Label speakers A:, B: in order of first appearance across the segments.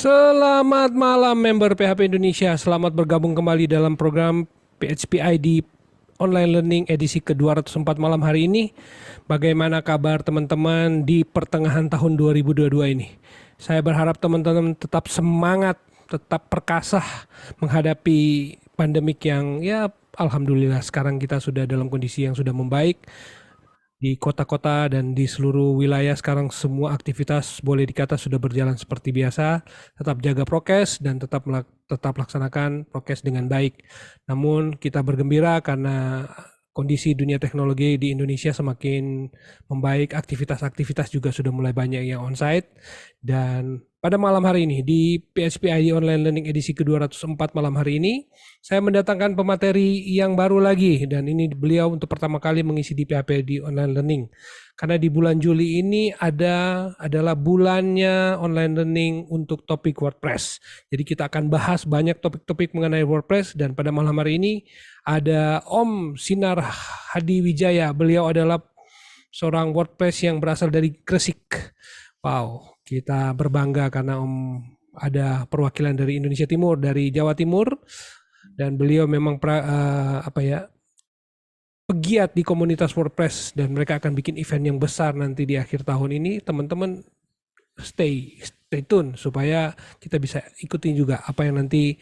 A: Selamat malam member PHP Indonesia. Selamat bergabung kembali dalam program PHP ID Online Learning edisi ke-204 malam hari ini. Bagaimana kabar teman-teman di pertengahan tahun 2022 ini? Saya berharap teman-teman tetap semangat, tetap perkasa menghadapi pandemik yang alhamdulillah sekarang kita sudah dalam kondisi yang sudah membaik. Di kota-kota dan di seluruh wilayah sekarang semua aktivitas boleh dikata sudah berjalan seperti biasa. Tetap jaga prokes dan tetap laksanakan prokes dengan baik. Namun kita bergembira karena kondisi dunia teknologi di Indonesia semakin membaik, aktivitas-aktivitas juga sudah mulai banyak yang onsite. Dan pada malam hari ini di PHP ID Online Learning edisi ke-204 malam hari ini, saya mendatangkan pemateri yang baru lagi, dan ini beliau untuk pertama kali mengisi di PHP ID Online Learning. Karena di bulan Juli ini adalah bulannya online learning untuk topik WordPress. Jadi kita akan bahas banyak topik-topik mengenai WordPress, dan pada malam hari ini ada Om Sinar Hadi Wijaya. Beliau adalah seorang WordPress yang berasal dari Gresik. Wow, kita berbangga karena Om ada perwakilan dari Indonesia Timur, dari Jawa Timur, dan beliau memang pegiat di komunitas WordPress, dan mereka akan bikin event yang besar nanti di akhir tahun ini. Teman-teman stay tune supaya kita bisa ikutin juga apa yang nanti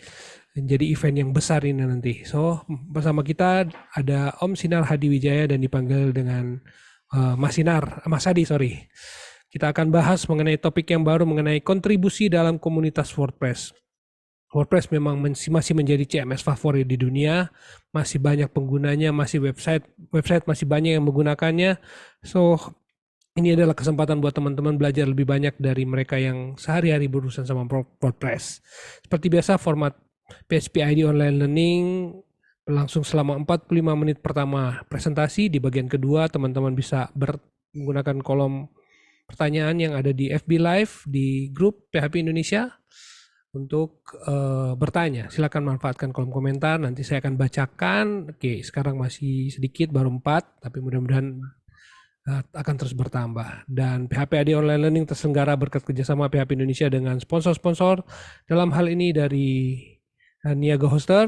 A: menjadi event yang besar ini nanti. So, bersama kita ada Om Sinar Hadi Wijaya dan dipanggil dengan Mas Hadi, sorry. Kita akan bahas mengenai topik yang baru mengenai kontribusi dalam komunitas WordPress. WordPress memang masih menjadi CMS favorit di dunia, masih banyak penggunanya, masih website masih banyak yang menggunakannya. So, ini adalah kesempatan buat teman-teman belajar lebih banyak dari mereka yang sehari-hari berurusan sama WordPress. Seperti biasa, format PHP ID Online Learning berlangsung selama 45 menit pertama presentasi. Di bagian kedua, teman-teman bisa menggunakan kolom pertanyaan yang ada di FB Live di grup PHP Indonesia untuk bertanya. Silakan manfaatkan kolom komentar, nanti saya akan bacakan. Oke, sekarang masih sedikit, baru 4, tapi mudah-mudahan akan terus bertambah. Dan PHP ID Online Learning terselenggara berkat kerjasama PHP Indonesia dengan sponsor-sponsor. Dalam hal ini dari Niaga Hoster,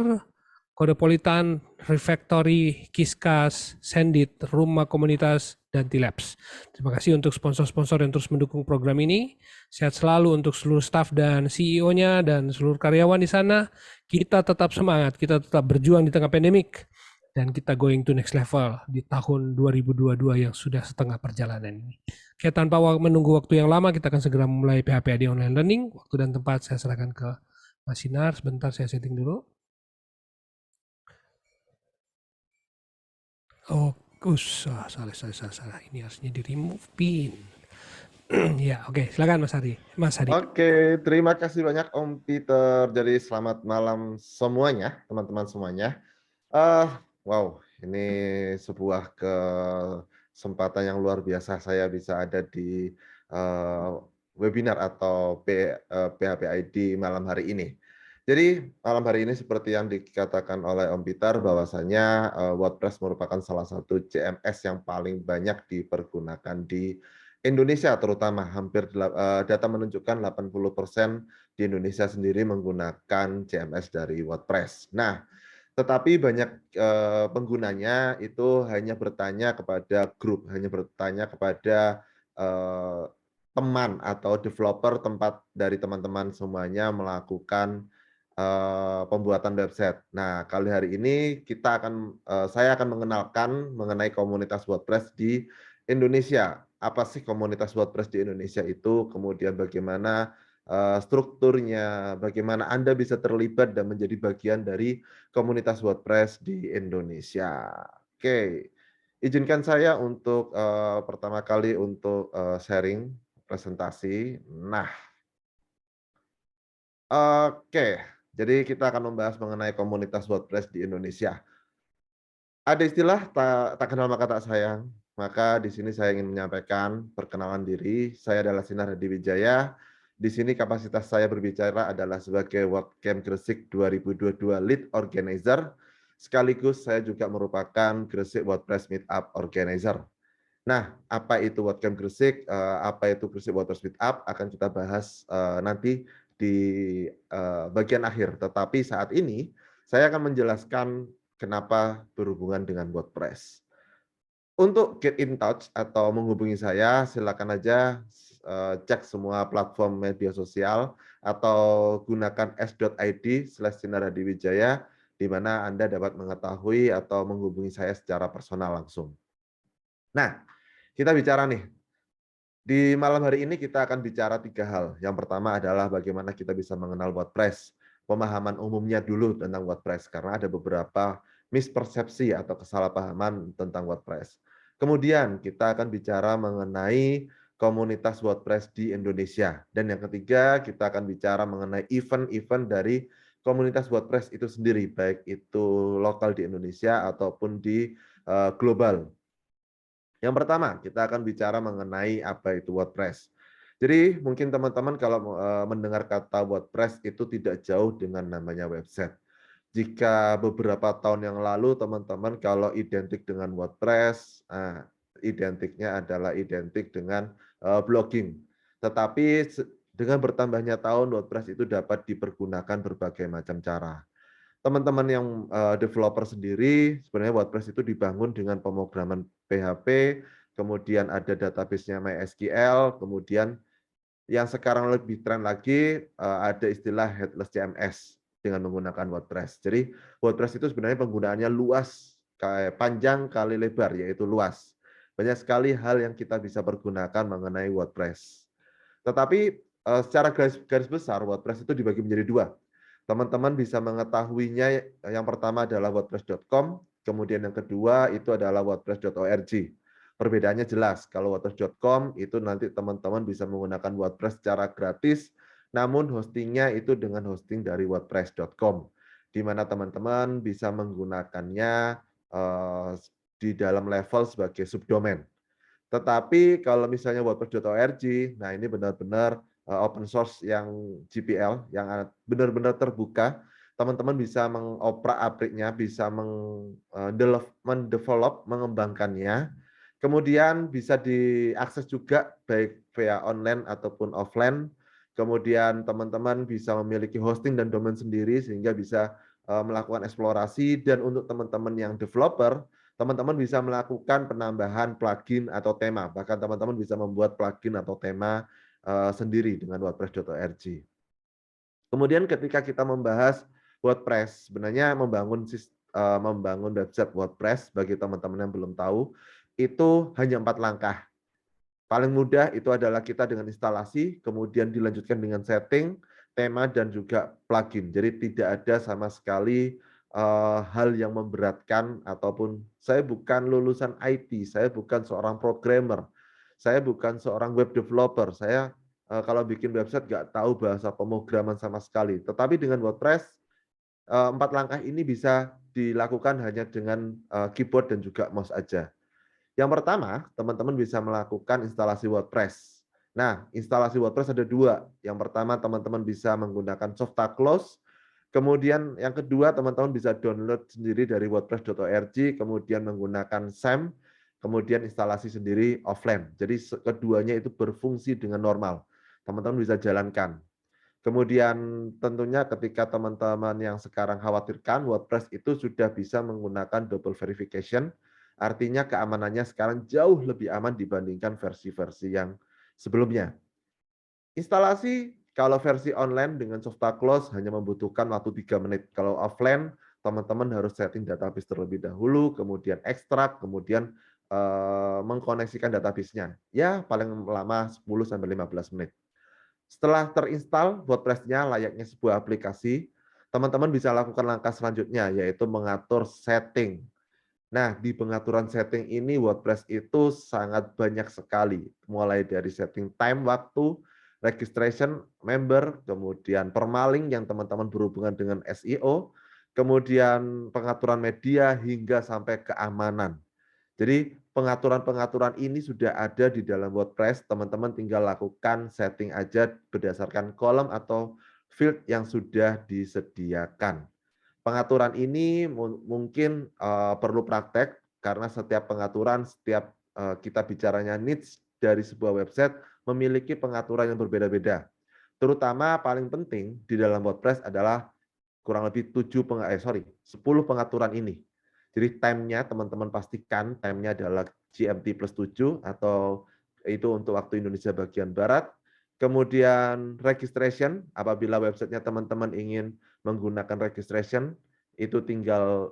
A: Kodepolitan, Refactory, Kiskas, Sendit, Rumah Komunitas, dan T-Labs. Terima kasih untuk sponsor-sponsor yang terus mendukung program ini. Sehat selalu untuk seluruh staf dan CEO-nya dan seluruh karyawan di sana. Kita tetap semangat, kita tetap berjuang di tengah pandemik, dan kita going to next level di tahun 2022 yang sudah setengah perjalanan ini. Oke, tanpa menunggu waktu yang lama, kita akan segera memulai PHP ID Online Learning. Waktu dan tempat saya serahkan ke Mas Sinar. Sebentar saya setting dulu. Oh, salah. Ini harusnya di remove pin. Ya, oke. Silakan Mas Hadi.
B: Oke, terima kasih banyak Om Peter. Jadi selamat malam semuanya, teman-teman semuanya. Wow, ini sebuah kesempatan yang luar biasa saya bisa ada di webinar atau PHP ID malam hari ini. Jadi malam hari ini seperti yang dikatakan oleh Om Peter bahwasanya WordPress merupakan salah satu CMS yang paling banyak dipergunakan di Indonesia, terutama hampir data menunjukkan 80% di Indonesia sendiri menggunakan CMS dari WordPress. Nah, tetapi banyak penggunanya itu hanya bertanya kepada grup, hanya bertanya kepada teman atau developer tempat dari teman-teman semuanya melakukan pembuatan website. Nah, kali hari ini saya akan mengenalkan mengenai komunitas WordPress di Indonesia. Apa sih komunitas WordPress di Indonesia itu? Kemudian bagaimana strukturnya, bagaimana Anda bisa terlibat dan menjadi bagian dari komunitas WordPress di Indonesia. Oke, izinkan saya untuk pertama kali untuk sharing presentasi. Nah, oke. Jadi kita akan membahas mengenai komunitas WordPress di Indonesia. Ada istilah tak kenal maka tak sayang. Maka di sini saya ingin menyampaikan perkenalan diri. Saya adalah Sinar Hadi Wijaya. Di sini kapasitas saya berbicara adalah sebagai WordCamp Gresik 2022 Lead Organizer. Sekaligus saya juga merupakan Gresik WordPress Meetup Organizer. Nah, apa itu WordCamp Gresik? Apa itu Gresik WordPress Meetup? Akan kita bahas nanti di bagian akhir. Tetapi saat ini saya akan menjelaskan kenapa berhubungan dengan WordPress. Untuk get in touch atau menghubungi saya, silakan aja cek semua platform media sosial atau gunakan s.id/Sinar Hadi Wijaya, di mana Anda dapat mengetahui atau menghubungi saya secara personal langsung. Nah, kita bicara nih, di malam hari ini kita akan bicara 3 hal. Yang pertama adalah bagaimana kita bisa mengenal WordPress, pemahaman umumnya dulu tentang WordPress, karena ada beberapa mispersepsi atau kesalahpahaman tentang WordPress. Kemudian kita akan bicara mengenai komunitas WordPress di Indonesia. Dan yang ketiga, kita akan bicara mengenai event-event dari komunitas WordPress itu sendiri, baik itu lokal di Indonesia ataupun di global. Yang pertama, kita akan bicara mengenai apa itu WordPress. Jadi mungkin teman-teman kalau mendengar kata WordPress itu tidak jauh dengan namanya website. Jika beberapa tahun yang lalu teman-teman kalau identik dengan WordPress, identiknya adalah identik dengan blogging. Tetapi dengan bertambahnya tahun, WordPress itu dapat dipergunakan berbagai macam cara. Teman-teman yang developer sendiri, sebenarnya WordPress itu dibangun dengan pemrograman PHP, kemudian ada database-nya MySQL, kemudian yang sekarang lebih tren lagi ada istilah headless CMS dengan menggunakan WordPress. Jadi WordPress itu sebenarnya penggunaannya luas, kayak panjang kali lebar, yaitu luas. Banyak sekali hal yang kita bisa pergunakan mengenai WordPress. Tetapi secara garis besar WordPress itu dibagi menjadi 2. Teman-teman bisa mengetahuinya, yang pertama adalah wordpress.com, kemudian yang kedua itu adalah wordpress.org. Perbedaannya jelas, kalau wordpress.com itu nanti teman-teman bisa menggunakan WordPress secara gratis, namun hostingnya itu dengan hosting dari wordpress.com, di mana teman-teman bisa menggunakannya di dalam level sebagai subdomain. Tetapi kalau misalnya wordpress.org, nah ini benar-benar open source yang GPL, yang benar-benar terbuka. Teman-teman bisa mengoprak-apriknya, bisa mendevelop, mengembangkannya. Kemudian bisa diakses juga baik via online ataupun offline. Kemudian teman-teman bisa memiliki hosting dan domain sendiri sehingga bisa melakukan eksplorasi. Dan untuk teman-teman yang developer, teman-teman bisa melakukan penambahan plugin atau tema. Bahkan teman-teman bisa membuat plugin atau tema sendiri dengan wordpress.org. Kemudian ketika kita membahas WordPress, sebenarnya membangun website WordPress bagi teman-teman yang belum tahu, itu hanya 4 langkah. Paling mudah itu adalah kita dengan instalasi, kemudian dilanjutkan dengan setting, tema, dan juga plugin. Jadi tidak ada sama sekali hal yang memberatkan, ataupun saya bukan lulusan IT, saya bukan seorang programmer, saya bukan seorang web developer, saya kalau bikin website nggak tahu bahasa pemrograman sama sekali. Tetapi dengan WordPress, 4 langkah ini bisa dilakukan hanya dengan keyboard dan juga mouse aja. Yang pertama, teman-teman bisa melakukan instalasi WordPress. Nah, instalasi WordPress ada 2. Yang pertama, teman-teman bisa menggunakan Softaclose. Kemudian yang kedua, teman-teman bisa download sendiri dari wordpress.org, kemudian menggunakan SAM, kemudian instalasi sendiri offline. Jadi keduanya itu berfungsi dengan normal. Teman-teman bisa jalankan. Kemudian tentunya ketika teman-teman yang sekarang khawatirkan, WordPress itu sudah bisa menggunakan double verification, artinya keamanannya sekarang jauh lebih aman dibandingkan versi-versi yang sebelumnya. Instalasi kalau versi online dengan Softaclose hanya membutuhkan waktu 3 menit. Kalau offline, teman-teman harus setting database terlebih dahulu, kemudian ekstrak, kemudian mengkoneksikan database-nya. Ya, paling lama 10-15 menit. Setelah terinstall WordPress-nya layaknya sebuah aplikasi, teman-teman bisa lakukan langkah selanjutnya, yaitu mengatur setting. Nah, di pengaturan setting ini WordPress itu sangat banyak sekali, mulai dari setting time, waktu, registration, member, kemudian permaling yang teman-teman berhubungan dengan SEO, kemudian pengaturan media, hingga sampai keamanan. Jadi pengaturan-pengaturan ini sudah ada di dalam WordPress, teman-teman tinggal lakukan setting aja berdasarkan kolom atau field yang sudah disediakan. Pengaturan ini mungkin perlu praktek karena setiap pengaturan, setiap kita bicaranya needs dari sebuah website memiliki pengaturan yang berbeda-beda. Terutama paling penting di dalam WordPress adalah kurang lebih 10 pengaturan ini. Jadi time-nya teman-teman pastikan time-nya adalah GMT plus 7 atau itu untuk waktu Indonesia bagian Barat. Kemudian registration, apabila websitenya teman-teman ingin menggunakan registration, itu tinggal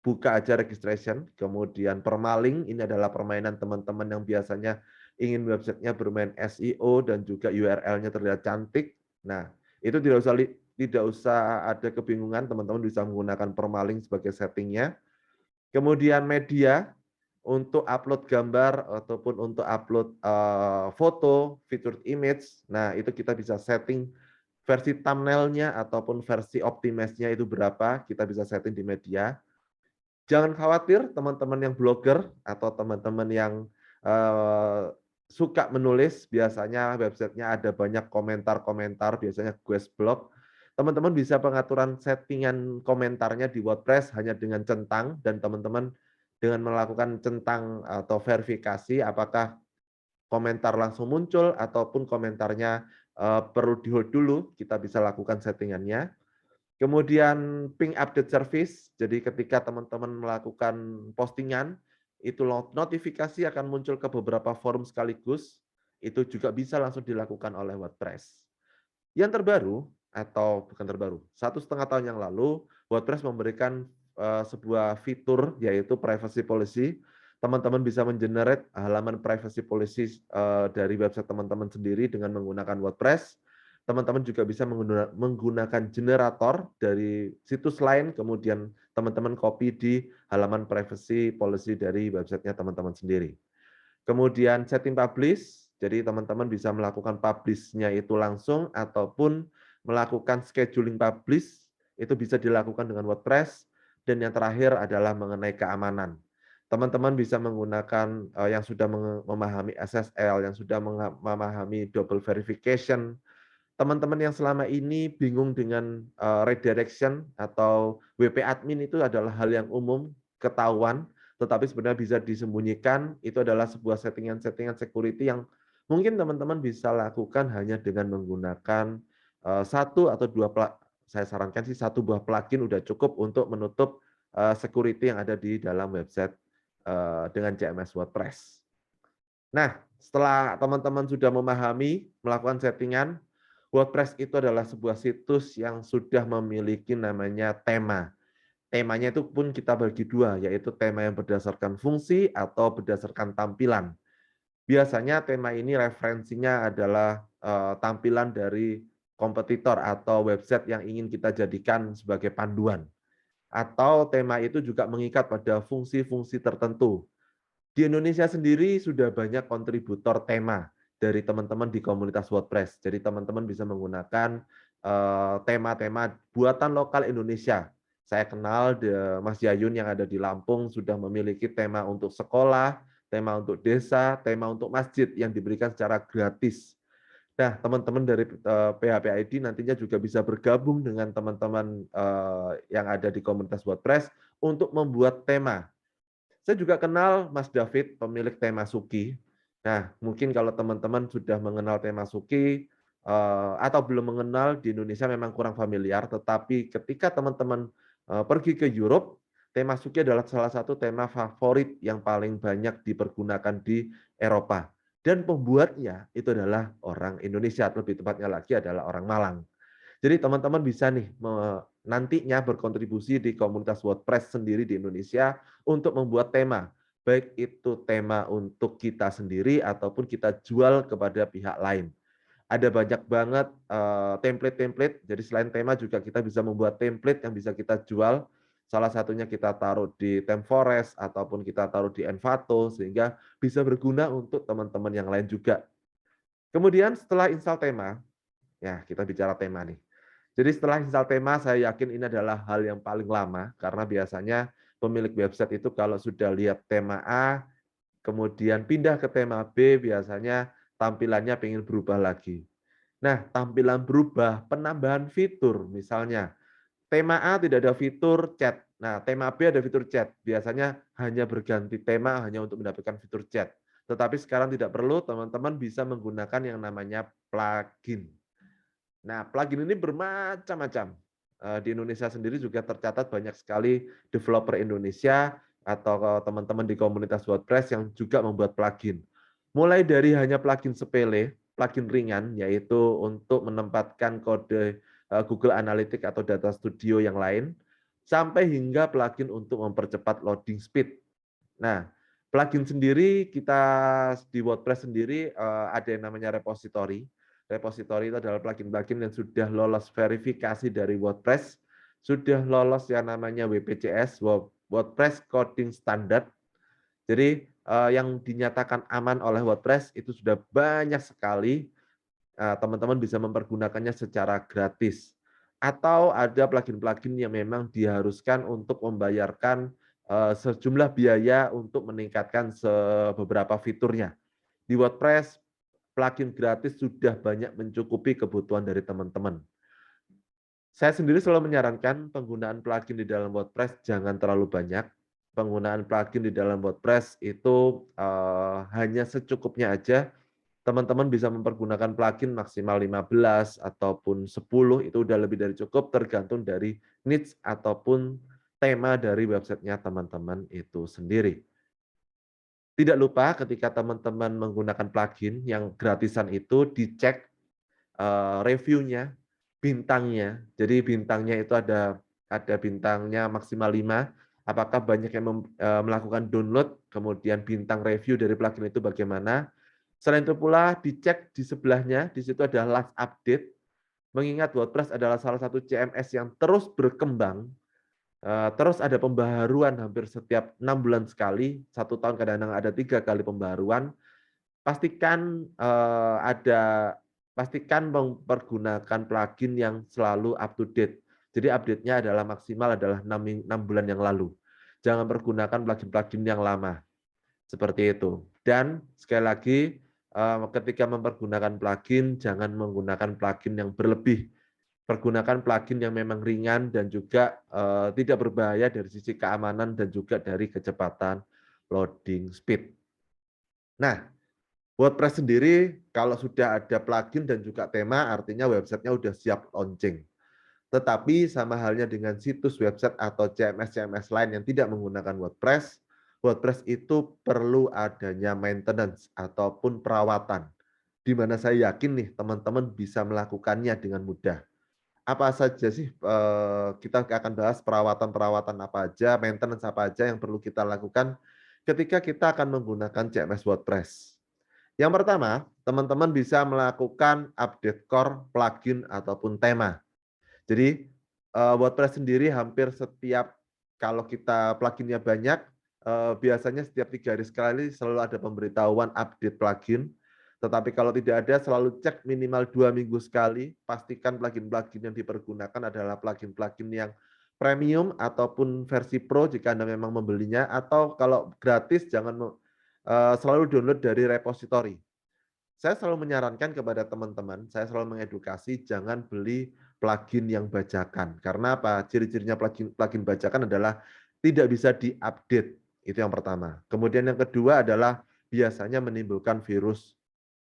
B: buka aja registration. Kemudian permaling, ini adalah permainan teman-teman yang biasanya ingin websitenya bermain SEO dan juga URL-nya terlihat cantik. Nah, itu tidak usah ada kebingungan, teman-teman bisa menggunakan permaling sebagai settingnya. Kemudian media, untuk upload gambar ataupun untuk upload foto, featured image, nah itu kita bisa setting versi thumbnail-nya ataupun versi optimize-nya itu berapa, kita bisa setting di media. Jangan khawatir teman-teman yang blogger atau teman-teman yang suka menulis, biasanya websitenya ada banyak komentar-komentar, biasanya guest blog. Teman-teman bisa pengaturan settingan komentarnya di WordPress hanya dengan centang, dan teman-teman dengan melakukan centang atau verifikasi apakah komentar langsung muncul ataupun komentarnya perlu di-hold dulu, kita bisa lakukan settingannya. Kemudian ping update service, jadi ketika teman-teman melakukan postingan, itu notifikasi akan muncul ke beberapa forum sekaligus, itu juga bisa langsung dilakukan oleh WordPress. Yang terbaru, atau bukan terbaru, 1,5 tahun yang lalu, WordPress memberikan sebuah fitur, yaitu privacy policy. Teman-teman bisa mengenerate halaman privacy policy dari website teman-teman sendiri dengan menggunakan WordPress. Teman-teman juga bisa menggunakan generator dari situs lain, kemudian teman-teman copy di halaman privacy policy dari websitenya teman-teman sendiri. Kemudian setting publish, jadi teman-teman bisa melakukan publish-nya itu langsung ataupun melakukan scheduling publish, itu bisa dilakukan dengan WordPress. Dan yang terakhir adalah mengenai keamanan. Teman-teman bisa menggunakan yang sudah memahami SSL, yang sudah memahami double verification. Teman-teman yang selama ini bingung dengan redirection atau WP admin, itu adalah hal yang umum, ketahuan, tetapi sebenarnya bisa disembunyikan. Itu adalah sebuah settingan-settingan security yang mungkin teman-teman bisa lakukan hanya dengan menggunakan satu atau dua, saya sarankan sih satu buah plugin udah cukup untuk menutup security yang ada di dalam website dengan CMS WordPress. Nah, setelah teman-teman sudah memahami, melakukan settingan, WordPress itu adalah sebuah situs yang sudah memiliki namanya tema. Temanya itu pun kita bagi dua, yaitu tema yang berdasarkan fungsi atau berdasarkan tampilan. Biasanya tema ini referensinya adalah tampilan dari kompetitor atau website yang ingin kita jadikan sebagai panduan. Atau tema itu juga mengikat pada fungsi-fungsi tertentu. Di Indonesia sendiri sudah banyak kontributor tema dari teman-teman di komunitas WordPress. Jadi teman-teman bisa menggunakan tema-tema buatan lokal Indonesia. Saya kenal Mas Yayun yang ada di Lampung sudah memiliki tema untuk sekolah, tema untuk desa, tema untuk masjid yang diberikan secara gratis. Nah, teman-teman dari PHP ID nantinya juga bisa bergabung dengan teman-teman yang ada di komunitas WordPress untuk membuat tema. Saya juga kenal Mas David, pemilik Tema Suki. Nah, mungkin kalau teman-teman sudah mengenal Tema Suki atau belum mengenal, di Indonesia memang kurang familiar, tetapi ketika teman-teman pergi ke Europe, Tema Suki adalah salah satu tema favorit yang paling banyak dipergunakan di Eropa. Dan pembuatnya itu adalah orang Indonesia, lebih tepatnya lagi adalah orang Malang. Jadi teman-teman bisa nih nantinya berkontribusi di komunitas WordPress sendiri di Indonesia untuk membuat tema. Baik itu tema untuk kita sendiri ataupun kita jual kepada pihak lain. Ada banyak banget template-template, jadi selain tema juga kita bisa membuat template yang bisa kita jual. Salah satunya kita taruh di ThemeForest ataupun kita taruh di Envato sehingga bisa berguna untuk teman-teman yang lain juga. Kemudian setelah install tema, ya kita bicara tema nih. Jadi setelah install tema, saya yakin ini adalah hal yang paling lama, karena biasanya pemilik website itu kalau sudah lihat tema A, kemudian pindah ke tema B, biasanya tampilannya pengen berubah lagi. Nah, tampilan berubah, penambahan fitur, misalnya tema A tidak ada fitur chat, nah tema B ada fitur chat, biasanya hanya berganti tema hanya untuk mendapatkan fitur chat. Tetapi sekarang tidak perlu, teman-teman bisa menggunakan yang namanya plugin. Nah, plugin ini bermacam-macam. Di Indonesia sendiri juga tercatat banyak sekali developer Indonesia atau teman-teman di komunitas WordPress yang juga membuat plugin. Mulai dari hanya plugin sepele, plugin ringan, yaitu untuk menempatkan kode Google Analytics atau Data Studio yang lain, sampai hingga plugin untuk mempercepat loading speed. Nah, plugin sendiri kita di WordPress sendiri ada yang namanya repository. Repository itu adalah plugin-plugin yang sudah lolos verifikasi dari WordPress, sudah lolos yang namanya WPCS, WordPress Coding Standard. Jadi yang dinyatakan aman oleh WordPress itu sudah banyak sekali. Teman-teman bisa mempergunakannya secara gratis. Atau ada plugin-plugin yang memang diharuskan untuk membayarkan sejumlah biaya untuk meningkatkan beberapa fiturnya. Di WordPress, plugin gratis sudah banyak mencukupi kebutuhan dari teman-teman. Saya sendiri selalu menyarankan penggunaan plugin di dalam WordPress jangan terlalu banyak. Penggunaan plugin di dalam WordPress itu hanya secukupnya aja. Teman-teman bisa mempergunakan plugin maksimal 15 ataupun 10, itu udah lebih dari cukup, tergantung dari needs ataupun tema dari websitenya teman-teman itu sendiri. Tidak lupa ketika teman-teman menggunakan plugin yang gratisan itu dicek reviewnya, bintangnya. Jadi bintangnya itu ada bintangnya maksimal 5. Apakah banyak yang melakukan download, kemudian bintang review dari plugin itu bagaimana. Selain itu pula dicek di sebelahnya, di situ ada last update. Mengingat WordPress adalah salah satu CMS yang terus berkembang, terus ada pembaharuan hampir setiap 6 bulan sekali, 1 tahun kadang-kadang ada 3 kali pembaharuan. Pastikan pastikan mempergunakan plugin yang selalu up to date. Jadi update-nya adalah maksimal adalah 6 bulan yang lalu. Jangan pergunakan plugin-plugin yang lama. Seperti itu. Dan sekali lagi, ketika mempergunakan plugin, jangan menggunakan plugin yang berlebih. Pergunakan plugin yang memang ringan dan juga tidak berbahaya dari sisi keamanan dan juga dari kecepatan loading speed. Nah, WordPress sendiri kalau sudah ada plugin dan juga tema, artinya websitenya sudah siap launching. Tetapi sama halnya dengan situs website atau CMS-CMS lain yang tidak menggunakan WordPress, WordPress itu perlu adanya maintenance ataupun perawatan. Di mana saya yakin nih teman-teman bisa melakukannya dengan mudah. Apa saja sih kita akan bahas perawatan-perawatan apa aja, maintenance apa aja yang perlu kita lakukan ketika kita akan menggunakan CMS WordPress. Yang pertama, teman-teman bisa melakukan update core, plugin ataupun tema. Jadi WordPress sendiri hampir setiap kalau kita pluginnya banyak, biasanya setiap 3 hari sekali selalu ada pemberitahuan update plugin. Tetapi kalau tidak ada, selalu cek minimal 2 minggu sekali, pastikan plugin-plugin yang dipergunakan adalah plugin-plugin yang premium ataupun versi pro jika Anda memang membelinya, atau kalau gratis jangan selalu download dari repository. Saya selalu menyarankan kepada teman-teman, saya selalu mengedukasi jangan beli plugin yang bajakan. Karena apa? Ciri-cirinya plugin bajakan adalah tidak bisa diupdate. Itu yang pertama. Kemudian yang kedua adalah biasanya menimbulkan virus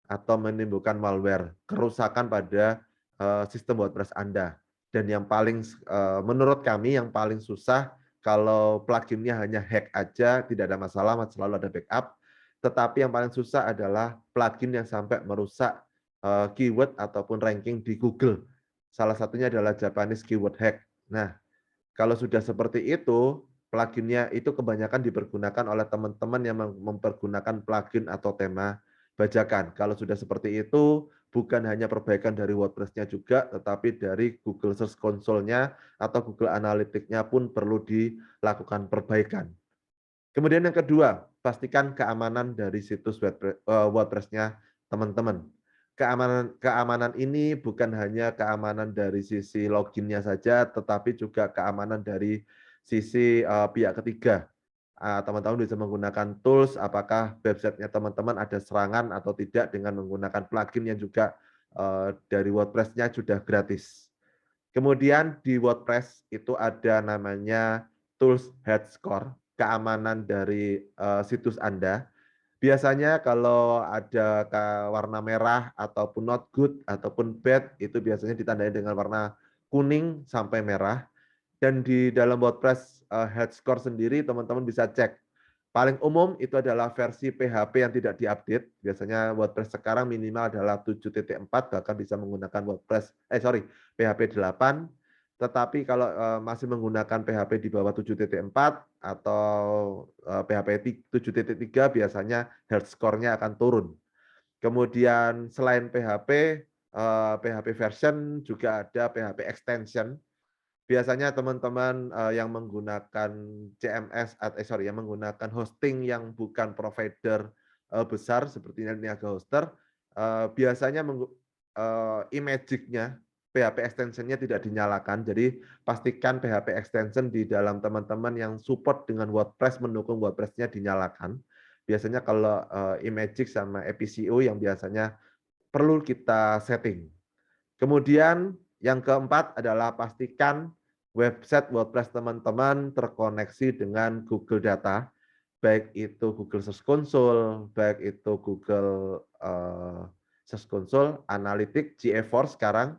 B: atau menimbulkan malware, kerusakan pada sistem WordPress Anda. Dan yang paling menurut kami yang paling susah kalau pluginnya hanya hack aja tidak ada masalah, selalu ada backup. Tetapi yang paling susah adalah plugin yang sampai merusak keyword ataupun ranking di Google. Salah satunya adalah Japanese keyword hack. Nah, kalau sudah seperti itu, pluginnya itu kebanyakan dipergunakan oleh teman-teman yang mempergunakan plugin atau tema bajakan. Kalau sudah seperti itu, bukan hanya perbaikan dari WordPress-nya juga, tetapi dari Google Search Console-nya atau Google Analytics-nya pun perlu dilakukan perbaikan. Kemudian yang kedua, pastikan keamanan dari situs WordPress-nya teman-teman. Keamanan ini bukan hanya keamanan dari sisi loginnya saja, tetapi juga keamanan dari sisi pihak ketiga. Teman-teman bisa menggunakan tools, apakah websitenya teman-teman ada serangan atau tidak dengan menggunakan plugin yang juga dari WordPress-nya sudah gratis. Kemudian di WordPress itu ada namanya tools head score, keamanan dari situs Anda. Biasanya kalau ada warna merah ataupun not good ataupun bad itu biasanya ditandai dengan warna kuning sampai merah. Dan di dalam WordPress health score sendiri teman-teman bisa cek. Paling umum itu adalah versi PHP yang tidak diupdate. Biasanya WordPress sekarang minimal adalah 7.4 bahkan bisa menggunakan PHP 8. Tetapi kalau masih menggunakan PHP di bawah 7.4 atau PHP 7.3 biasanya health score-nya akan turun. Kemudian selain PHP, PHP version juga ada PHP extension. Biasanya teman-teman yang menggunakan CMS yang menggunakan hosting yang bukan provider besar seperti Niaga Hoster, biasanya Imagic-nya, PHP extension-nya tidak dinyalakan. Jadi pastikan PHP extension di dalam teman-teman yang support dengan WordPress, mendukung WordPress-nya dinyalakan. Biasanya kalau Imagic sama EPCO yang biasanya perlu kita setting. Kemudian yang keempat adalah pastikan website WordPress teman-teman terkoneksi dengan Google Data, baik itu Google Search Console, baik itu Google Search Console, Analytics, GA4 sekarang,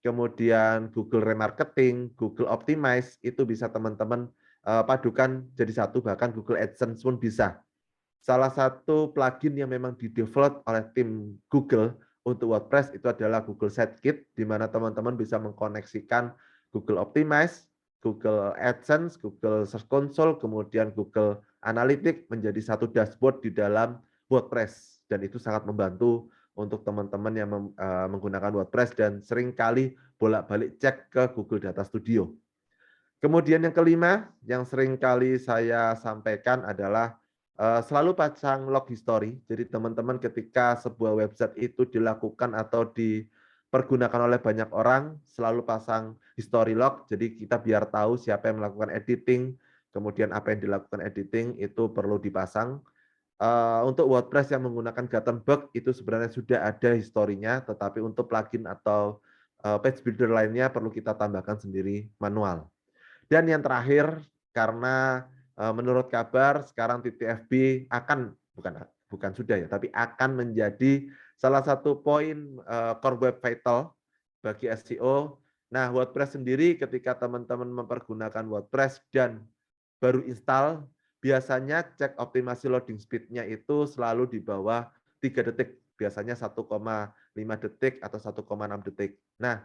B: kemudian Google Remarketing, Google Optimize, itu bisa teman-teman padukan jadi satu, bahkan Google AdSense pun bisa. Salah satu plugin yang memang di-develop oleh tim Google untuk WordPress itu adalah Google Sitekit, di mana teman-teman bisa mengkoneksikan Google Optimize, Google AdSense, Google Search Console, kemudian Google Analytics menjadi satu dashboard di dalam WordPress. Dan itu sangat membantu untuk teman-teman yang menggunakan WordPress dan seringkali bolak-balik cek ke Google Data Studio. Kemudian yang kelima, yang seringkali saya sampaikan adalah selalu pasang log history. Jadi teman-teman ketika sebuah website itu dilakukan atau dipergunakan oleh banyak orang, selalu pasang history log. Jadi kita biar tahu siapa yang melakukan editing, kemudian apa yang dilakukan editing itu perlu dipasang. Untuk WordPress yang menggunakan Gutenberg itu sebenarnya sudah ada historinya, tetapi untuk plugin atau page builder lainnya perlu kita tambahkan sendiri manual. Dan yang terakhir, karena menurut kabar sekarang TTFB bukan sudah ya, tapi akan menjadi salah satu poin core web vital bagi SEO. Nah, WordPress sendiri ketika teman-teman mempergunakan WordPress dan baru install, biasanya cek optimasi loading speed-nya itu selalu di bawah 3 detik, biasanya 1,5 detik atau 1,6 detik. Nah,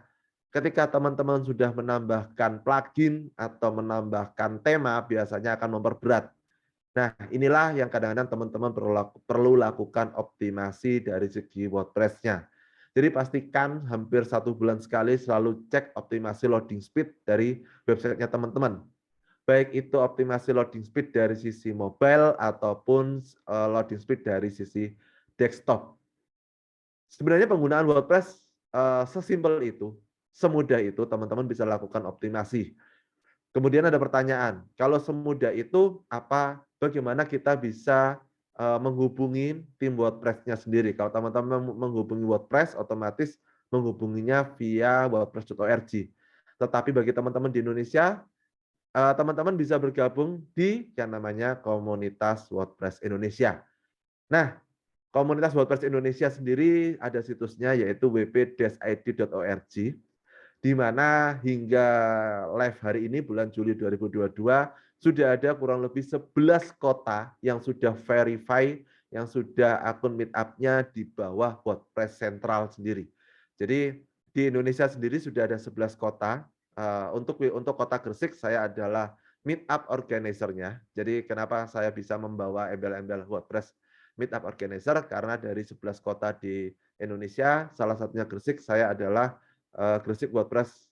B: ketika teman-teman sudah menambahkan plugin atau menambahkan tema, biasanya akan memperberat. Nah, inilah yang kadang-kadang teman-teman perlu lakukan optimasi dari segi WordPress-nya. Jadi pastikan hampir 1 bulan sekali selalu cek optimasi loading speed dari websitenya teman-teman. Baik itu optimasi loading speed dari sisi mobile ataupun loading speed dari sisi desktop. Sebenarnya penggunaan WordPress sesimpel itu, semudah itu teman-teman bisa lakukan optimasi. Kemudian ada pertanyaan, kalau semudah itu bagaimana kita bisa menghubungi tim WordPress-nya sendiri? Kalau teman-teman menghubungi WordPress, otomatis menghubunginya via wordpress.org. Tetapi bagi teman-teman di Indonesia, teman-teman bisa bergabung di yang namanya komunitas WordPress Indonesia. Nah, komunitas WordPress Indonesia sendiri ada situsnya yaitu wp-id.org, di mana hingga live hari ini bulan Juli 2022 sudah ada kurang lebih 11 kota yang sudah verify, yang sudah akun meetup-nya di bawah WordPress Central sendiri. Jadi di Indonesia sendiri sudah ada 11 kota. Untuk kota Gresik saya adalah meetup organizer-nya. Jadi kenapa saya bisa membawa embel-embel WordPress meetup organizer, karena dari 11 kota di Indonesia, salah satunya Gresik, saya adalah Gresik WordPress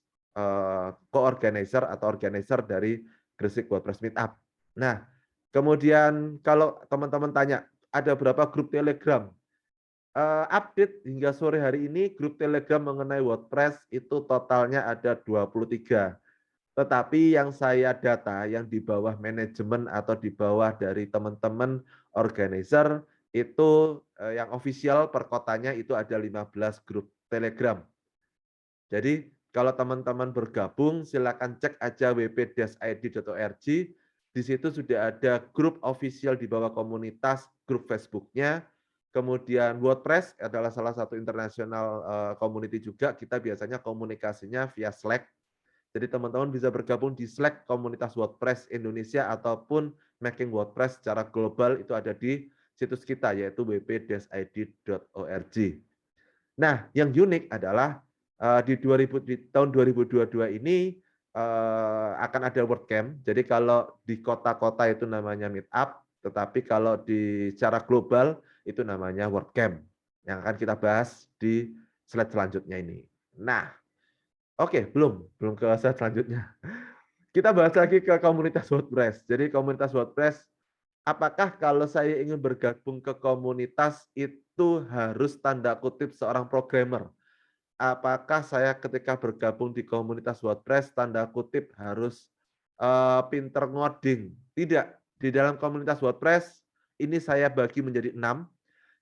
B: co-organizer atau organizer dari Gresik WordPress Meetup. Nah, kemudian kalau teman-teman tanya, ada berapa grup Telegram? Update hingga sore hari ini, grup Telegram mengenai WordPress itu totalnya ada 23. Tetapi yang saya data, yang di bawah manajemen atau di bawah dari teman-teman organizer, itu yang official per kotanya itu ada 15 grup Telegram. Jadi kalau teman-teman bergabung, silakan cek aja wp-id.org. Di situ sudah ada grup official di bawah komunitas grup Facebook-nya. Kemudian WordPress adalah salah satu internasional community juga. Kita biasanya komunikasinya via Slack. Jadi teman-teman bisa bergabung di Slack komunitas WordPress Indonesia ataupun Making WordPress secara global, itu ada di situs kita yaitu wp-id.org. Nah, yang unik adalah di tahun 2022 ini akan ada WordCamp. Jadi kalau di kota-kota itu namanya Meetup, tetapi kalau secara global itu namanya WordCamp yang akan kita bahas di slide selanjutnya ini. Nah, oke, belum ke slide selanjutnya. Kita bahas lagi ke komunitas WordPress. Jadi komunitas WordPress, apakah kalau saya ingin bergabung ke komunitas itu harus tanda kutip seorang programmer? Apakah saya ketika bergabung di komunitas WordPress tanda kutip harus pinter ngoding? Tidak. Di dalam komunitas WordPress ini saya bagi menjadi 6,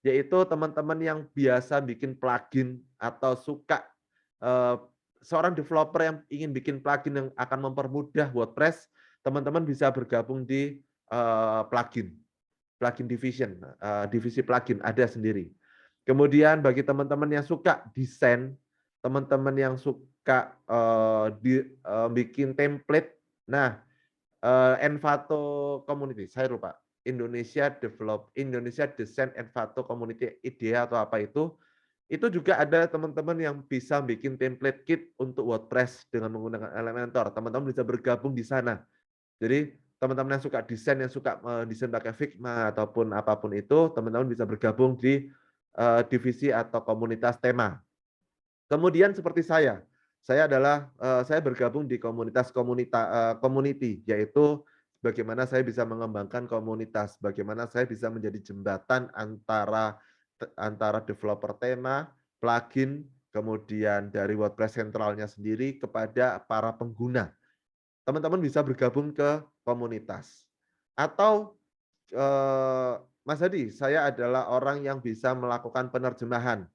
B: yaitu teman-teman yang biasa bikin plugin atau suka seorang developer yang ingin bikin plugin yang akan mempermudah WordPress, teman-teman bisa bergabung di plugin division, divisi plugin ada sendiri. Kemudian bagi teman-teman yang suka desain, teman-teman yang suka bikin template, nah Envato Community, saya lupa, Indonesia Design Envato Community IDEA atau apa itu juga ada teman-teman yang bisa bikin template kit untuk WordPress dengan menggunakan Elementor. Teman-teman bisa bergabung di sana. Jadi teman-teman yang suka desain, yang suka desain pakai Figma ataupun apapun itu, teman-teman bisa bergabung di divisi atau komunitas tema. Kemudian seperti saya bergabung di community, yaitu bagaimana saya bisa mengembangkan komunitas, bagaimana saya bisa menjadi jembatan antara developer tema, plugin, kemudian dari WordPress sentralnya sendiri kepada para pengguna. Teman-teman bisa bergabung ke komunitas. Atau Mas Hadi, saya adalah orang yang bisa melakukan penerjemahan.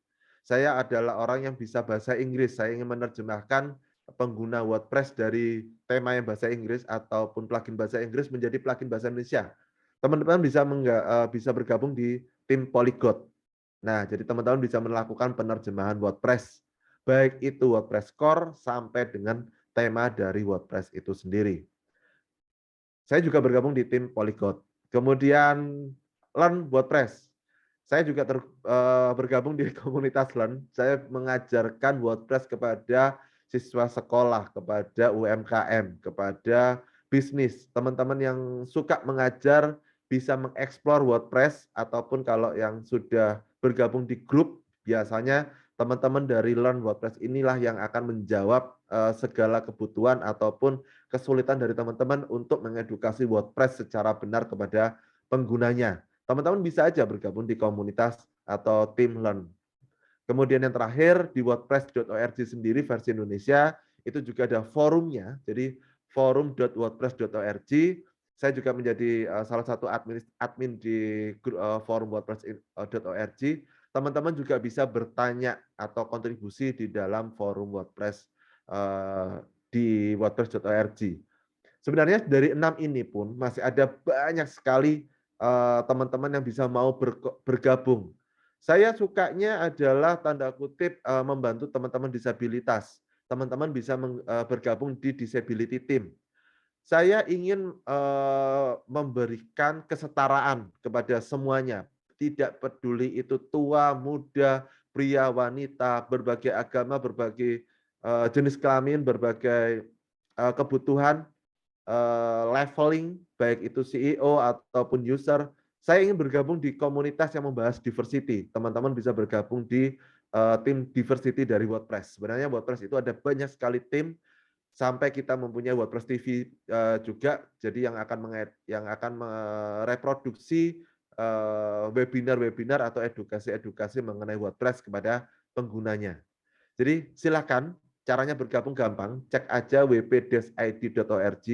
B: Saya adalah orang yang bisa bahasa Inggris. Saya ingin menerjemahkan pengguna WordPress dari tema yang bahasa Inggris ataupun plugin bahasa Inggris menjadi plugin bahasa Indonesia. Teman-teman bisa bergabung di tim Polyglot. Nah, jadi teman-teman bisa melakukan penerjemahan WordPress, baik itu WordPress Core sampai dengan tema dari WordPress itu sendiri. Saya juga bergabung di tim Polyglot. Kemudian Learn WordPress. Saya juga bergabung di komunitas Learn. Saya mengajarkan WordPress kepada siswa sekolah, kepada UMKM, kepada bisnis. Teman-teman yang suka mengajar bisa mengeksplor WordPress, ataupun kalau yang sudah bergabung di grup, biasanya teman-teman dari Learn WordPress inilah yang akan menjawab segala kebutuhan ataupun kesulitan dari teman-teman untuk mengedukasi WordPress secara benar kepada penggunanya. Teman-teman bisa aja bergabung di komunitas atau tim Learn. Kemudian yang terakhir di wordpress.org sendiri versi Indonesia itu juga ada forumnya. Jadi forum.wordpress.org. Saya juga menjadi salah satu admin di forum wordpress.org. Teman-teman juga bisa bertanya atau kontribusi di dalam forum WordPress di wordpress.org. Sebenarnya dari 6 ini pun masih ada banyak sekali teman-teman yang bisa mau bergabung. Saya sukanya adalah tanda kutip membantu teman-teman disabilitas. Teman-teman bisa bergabung di disability team. Saya ingin memberikan kesetaraan kepada semuanya. Tidak peduli itu tua, muda, pria, wanita, berbagai agama, berbagai jenis kelamin, berbagai kebutuhan, leveling, baik itu CEO ataupun user. Saya ingin bergabung di komunitas yang membahas diversity. Teman-teman bisa bergabung di tim diversity dari WordPress. Sebenarnya WordPress itu ada banyak sekali tim, sampai kita mempunyai WordPress TV juga. Jadi yang akan mereproduksi webinar-webinar atau edukasi-edukasi mengenai WordPress kepada penggunanya. Jadi silakan, caranya bergabung gampang, cek aja wp-id.org.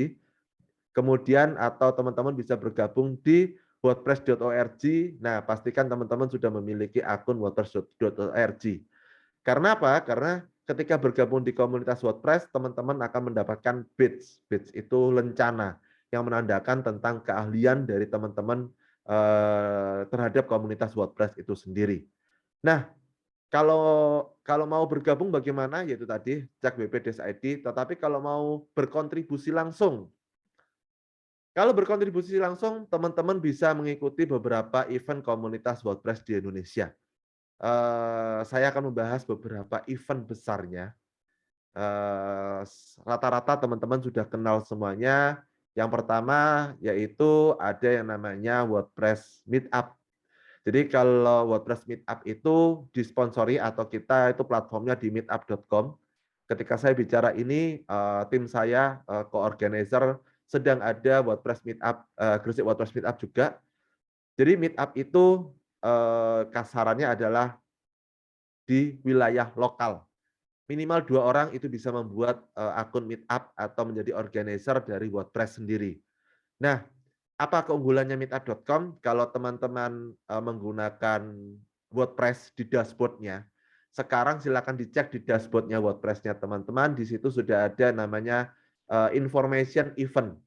B: Kemudian atau teman-teman bisa bergabung di wordpress.org. Nah, pastikan teman-teman sudah memiliki akun wordpress.org. Karena apa? Karena ketika bergabung di komunitas WordPress, teman-teman akan mendapatkan badge. Badge itu lencana yang menandakan tentang keahlian dari teman-teman terhadap komunitas WordPress itu sendiri. Nah, kalau mau bergabung bagaimana? Yaitu tadi cek wp.id, tetapi kalau mau berkontribusi langsung, kalau berkontribusi langsung, teman-teman bisa mengikuti beberapa event komunitas WordPress di Indonesia. Saya akan membahas beberapa event besarnya. Rata-rata teman-teman sudah kenal semuanya. Yang pertama yaitu ada yang namanya WordPress Meetup. Jadi kalau WordPress Meetup itu disponsori atau kita itu platformnya di meetup.com. Ketika saya bicara ini, tim saya, co-organizer sedang ada WordPress Meetup, Gresik WordPress Meetup juga. Jadi Meetup itu kasarannya adalah di wilayah lokal. Minimal 2 orang itu bisa membuat akun Meetup atau menjadi organizer dari WordPress sendiri. Nah, apa keunggulannya meetup.com? Kalau teman-teman menggunakan WordPress di dashboard-nya, sekarang silakan dicek di dashboard-nya WordPress-nya teman-teman. Di situ sudah ada namanya information event.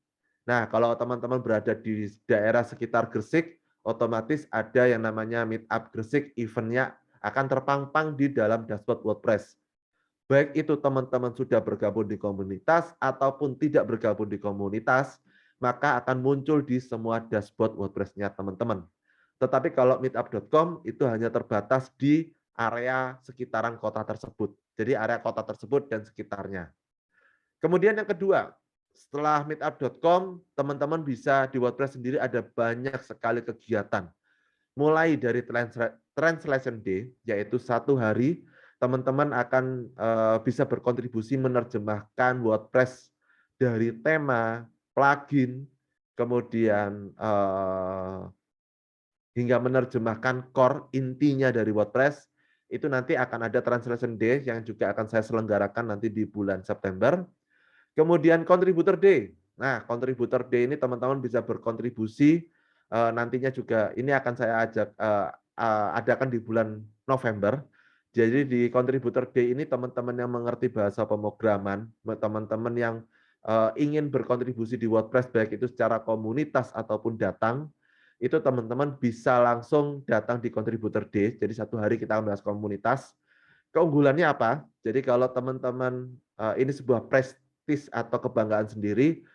B: Nah, kalau teman-teman berada di daerah sekitar Gresik, otomatis ada yang namanya Meetup Gresik, event-nya akan terpampang di dalam dashboard WordPress. Baik itu teman-teman sudah bergabung di komunitas ataupun tidak bergabung di komunitas, maka akan muncul di semua dashboard WordPress-nya teman-teman. Tetapi kalau meetup.com itu hanya terbatas di area sekitaran kota tersebut. Jadi area kota tersebut dan sekitarnya. Kemudian yang kedua, setelah meetup.com, teman-teman bisa di WordPress sendiri ada banyak sekali kegiatan. Mulai dari Translation Day, yaitu 1 hari, teman-teman akan bisa berkontribusi menerjemahkan WordPress dari tema, plugin, kemudian hingga menerjemahkan core intinya dari WordPress. Itu nanti akan ada Translation Day yang juga akan saya selenggarakan nanti di bulan September. Kemudian Contributor Day. Nah, Contributor Day ini teman-teman bisa berkontribusi, nantinya juga ini akan saya ajak adakan di bulan November. Jadi di Contributor Day ini teman-teman yang mengerti bahasa pemrograman, teman-teman yang ingin berkontribusi di WordPress baik itu secara komunitas ataupun datang, itu teman-teman bisa langsung datang di Contributor Day. Jadi 1 hari kita membahas komunitas. Keunggulannya apa? Jadi kalau teman-teman ini sebuah prestis atau kebanggaan sendiri,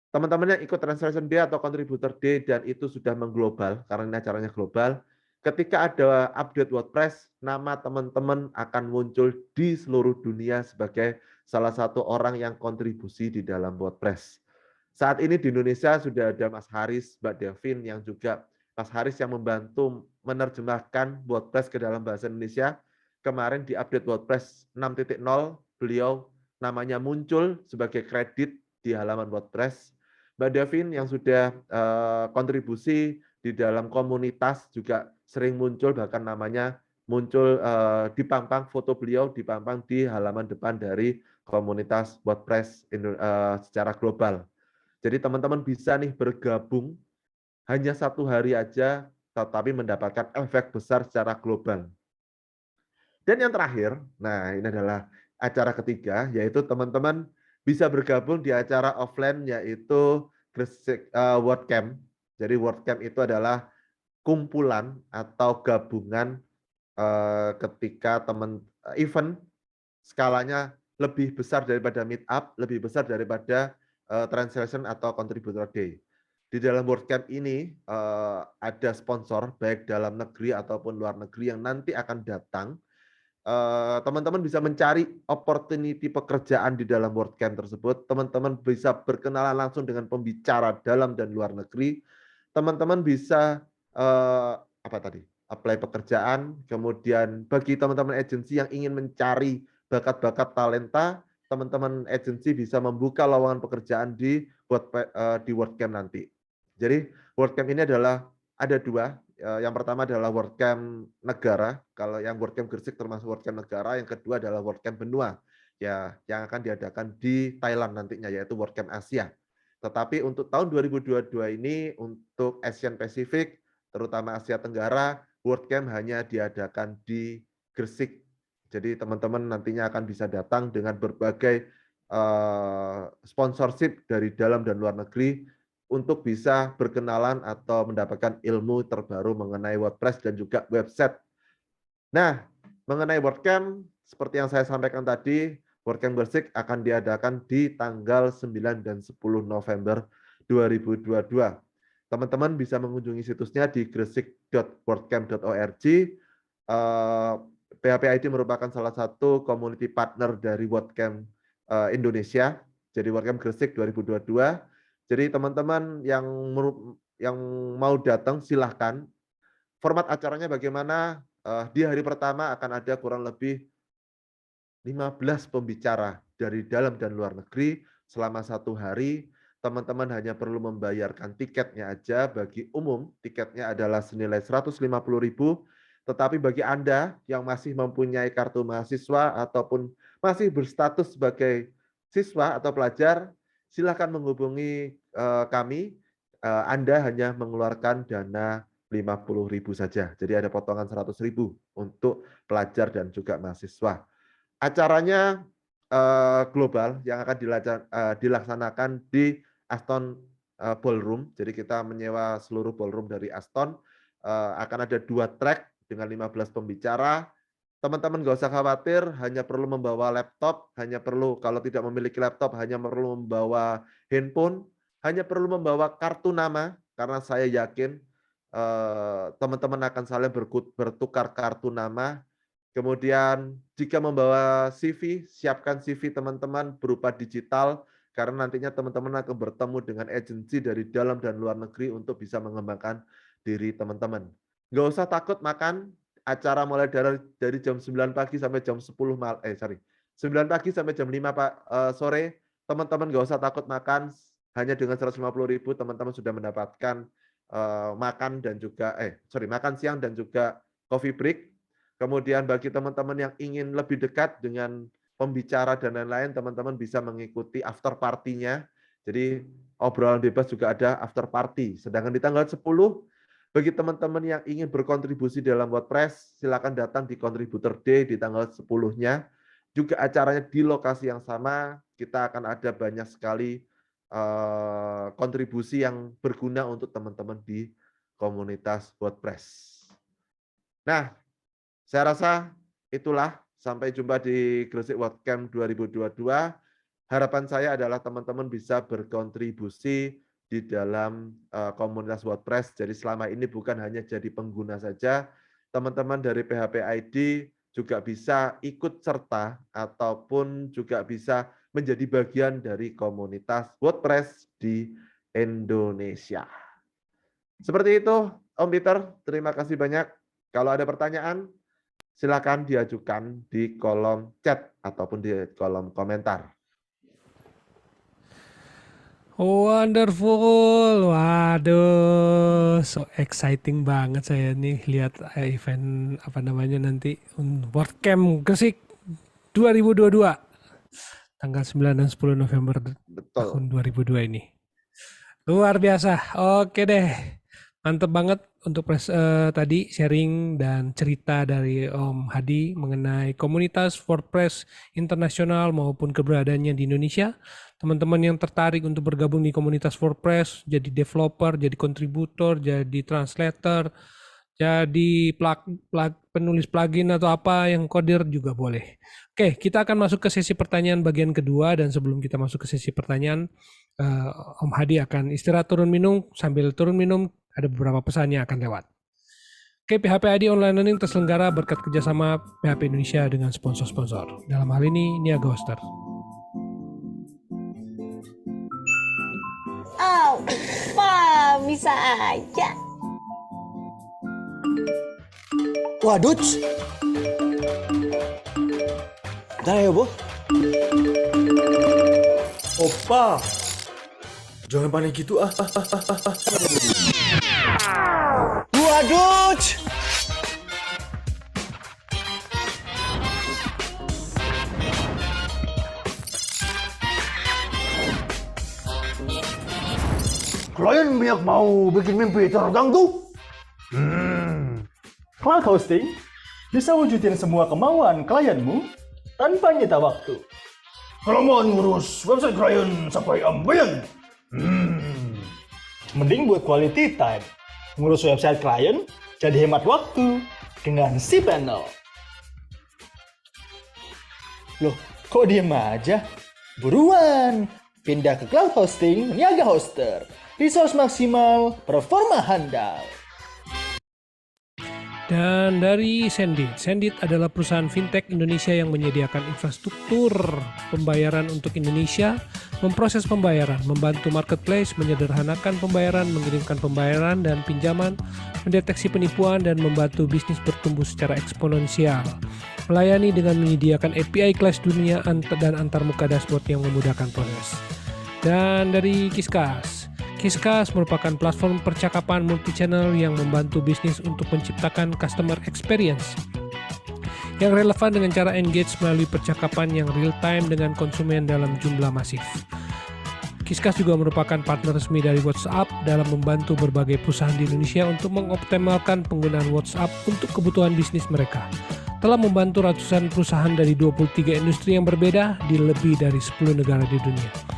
B: teman-teman yang ikut Translation Day atau Contributor Day dan itu sudah mengglobal, karena ini acaranya global, ketika ada update WordPress, nama teman-teman akan muncul di seluruh dunia sebagai salah satu orang yang kontribusi di dalam WordPress. Saat ini di Indonesia sudah ada Mas Haris, Mbak Devin yang juga Mas Haris yang membantu menerjemahkan WordPress ke dalam bahasa Indonesia. Kemarin di update WordPress 6.0, beliau namanya muncul sebagai kredit di halaman WordPress. Mbak Devin yang sudah kontribusi di dalam komunitas juga sering muncul, bahkan namanya muncul dipampang, foto beliau dipampang di halaman depan dari komunitas WordPress secara global. Jadi teman-teman bisa nih bergabung hanya 1 hari aja, tetapi mendapatkan efek besar secara global. Dan yang terakhir, nah ini adalah acara ketiga, yaitu teman-teman bisa bergabung di acara offline, yaitu Gresik WordCamp. Jadi WordCamp itu adalah kumpulan atau gabungan ketika event skalanya lebih besar daripada meetup, lebih besar daripada translation atau contributor day. Di dalam WordCamp ini ada sponsor baik dalam negeri ataupun luar negeri yang nanti akan datang. Teman-teman bisa mencari opportunity pekerjaan di dalam WordCamp tersebut. Teman-teman bisa berkenalan langsung dengan pembicara dalam dan luar negeri. Teman-teman bisa apa tadi? Apply pekerjaan. Kemudian bagi teman-teman agensi yang ingin mencari bakat-bakat talenta, teman-teman agensi bisa membuka lowongan pekerjaan di WordCamp nanti. Jadi WordCamp ini adalah ada 2. Yang pertama adalah WordCamp negara. Kalau yang WordCamp Gresik termasuk WordCamp negara. Yang kedua adalah WordCamp benua, ya, yang akan diadakan di Thailand nantinya, yaitu WordCamp Asia. Tetapi untuk tahun 2022 ini untuk Asian Pacific, terutama Asia Tenggara, WordCamp hanya diadakan di Gresik. Jadi teman-teman nantinya akan bisa datang dengan berbagai sponsorship dari dalam dan luar negeri. untuk bisa berkenalan atau mendapatkan ilmu terbaru mengenai WordPress dan juga website. Nah, mengenai WordCamp, seperti yang saya sampaikan tadi, WordCamp Gresik akan diadakan di tanggal 9 dan 10 November 2022. Teman-teman bisa mengunjungi situsnya di gresik.wordcamp.org. PHP-ID merupakan salah satu community partner dari WordCamp Indonesia. Jadi WordCamp Gresik 2022. Jadi teman-teman yang mau datang silahkan. Format acaranya bagaimana? Di hari pertama akan ada kurang lebih 15 pembicara dari dalam dan luar negeri selama 1 hari. Teman-teman hanya perlu membayarkan tiketnya aja. Bagi umum, tiketnya adalah senilai 150.000. Tetapi bagi Anda yang masih mempunyai kartu mahasiswa ataupun masih berstatus sebagai siswa atau pelajar, silakan menghubungi kami. Anda hanya mengeluarkan dana 50.000 saja. Jadi ada potongan 100.000 untuk pelajar dan juga mahasiswa. Acaranya global yang akan dilaksanakan di Aston Ballroom. Jadi kita menyewa seluruh ballroom dari Aston. Akan ada 2 track dengan 15 pembicara. Teman-teman nggak usah khawatir, hanya perlu membawa laptop, hanya perlu kalau tidak memiliki laptop hanya perlu membawa handphone, hanya perlu membawa kartu nama karena saya yakin teman-teman akan saling bertukar kartu nama. Kemudian jika membawa CV, siapkan CV teman-teman berupa digital, karena nantinya teman-teman akan bertemu dengan agensi dari dalam dan luar negeri untuk bisa mengembangkan diri teman-teman. Nggak usah takut makan, acara mulai dari jam 9 pagi sampai jam 10 9 pagi sampai jam 5 sore, teman-teman nggak usah takut makan, hanya dengan 150.000 teman-teman sudah mendapatkan makan siang dan juga coffee break. Kemudian bagi teman-teman yang ingin lebih dekat dengan pembicara dan lain-lain, teman-teman bisa mengikuti after party-nya. Jadi obrolan bebas juga ada after party. Sedangkan di tanggal 10, bagi teman-teman yang ingin berkontribusi dalam WordPress, silakan datang di Contributor Day di tanggal 10-nya. Juga acaranya di lokasi yang sama, kita akan ada banyak sekali kontribusi yang berguna untuk teman-teman di komunitas WordPress. Nah, saya rasa itulah, sampai jumpa di Gresik WordCamp 2022. Harapan saya adalah teman-teman bisa berkontribusi di dalam komunitas WordPress. Jadi selama ini bukan hanya jadi pengguna saja, teman-teman dari PHP ID juga bisa ikut serta ataupun juga bisa menjadi bagian dari komunitas WordPress di Indonesia. Seperti itu, Om Peter. Terima kasih banyak. Kalau ada pertanyaan, silakan diajukan di kolom chat ataupun di kolom komentar.
A: Wonderful, waduh, so exciting banget saya nih lihat event nanti WordCamp Gresik 2022 tanggal 9 dan 10 November tahun 2002 ini. Luar biasa. Oke deh. Mantep banget untuk tadi sharing dan cerita dari Om Hadi mengenai komunitas WordPress internasional maupun keberadaannya di Indonesia. Teman-teman yang tertarik untuk bergabung di komunitas WordPress, jadi developer, jadi kontributor, jadi translator, jadi penulis plugin atau apa yang coder juga boleh. Oke, kita akan masuk ke sesi pertanyaan bagian kedua, dan sebelum kita masuk ke sesi pertanyaan, Om Hadi akan istirahat turun minum. Sambil turun minum, ada beberapa pesan yang akan lewat. Oke, PHP ID Online Learning terselenggara berkat kerjasama PHP Indonesia dengan sponsor-sponsor. Dalam hal ini, Niaga Hoster.
C: Oh, Pak, bisa aja.
D: Waduh. Bentar ya, Bu.
E: Opa, jangan panik gitu ah.
D: Waduh.
E: Klien banyak mau bikin mimpi terganggu.
F: Cloud Hosting bisa wujudin semua kemauan klienmu tanpa nyita waktu.
E: Kalau mau ngurus website klien sampai ambeien.
F: Mending buat quality time. Ngurus website klien jadi hemat waktu dengan cPanel. Loh, kok diem aja? Buruan, pindah ke cloud hosting Niaga Hoster. Resource maksimal, performa handal.
A: Dan dari Sendit. Sendit adalah perusahaan fintech Indonesia yang menyediakan infrastruktur pembayaran untuk Indonesia, memproses pembayaran, membantu marketplace, menyederhanakan pembayaran, mengirimkan pembayaran dan pinjaman, mendeteksi penipuan, dan membantu bisnis bertumbuh secara eksponensial. Melayani dengan menyediakan API kelas dunia dan antarmuka dashboard yang memudahkan proses. Dan dari Kiskas. Kiskas merupakan platform percakapan multi-channel yang membantu bisnis untuk menciptakan customer experience yang relevan dengan cara engage melalui percakapan yang real-time dengan konsumen dalam jumlah masif. Kiskas juga merupakan partner resmi dari WhatsApp dalam membantu berbagai perusahaan di Indonesia untuk mengoptimalkan penggunaan WhatsApp untuk kebutuhan bisnis mereka. Telah membantu ratusan perusahaan dari 23 industri yang berbeda di lebih dari 10 negara di dunia.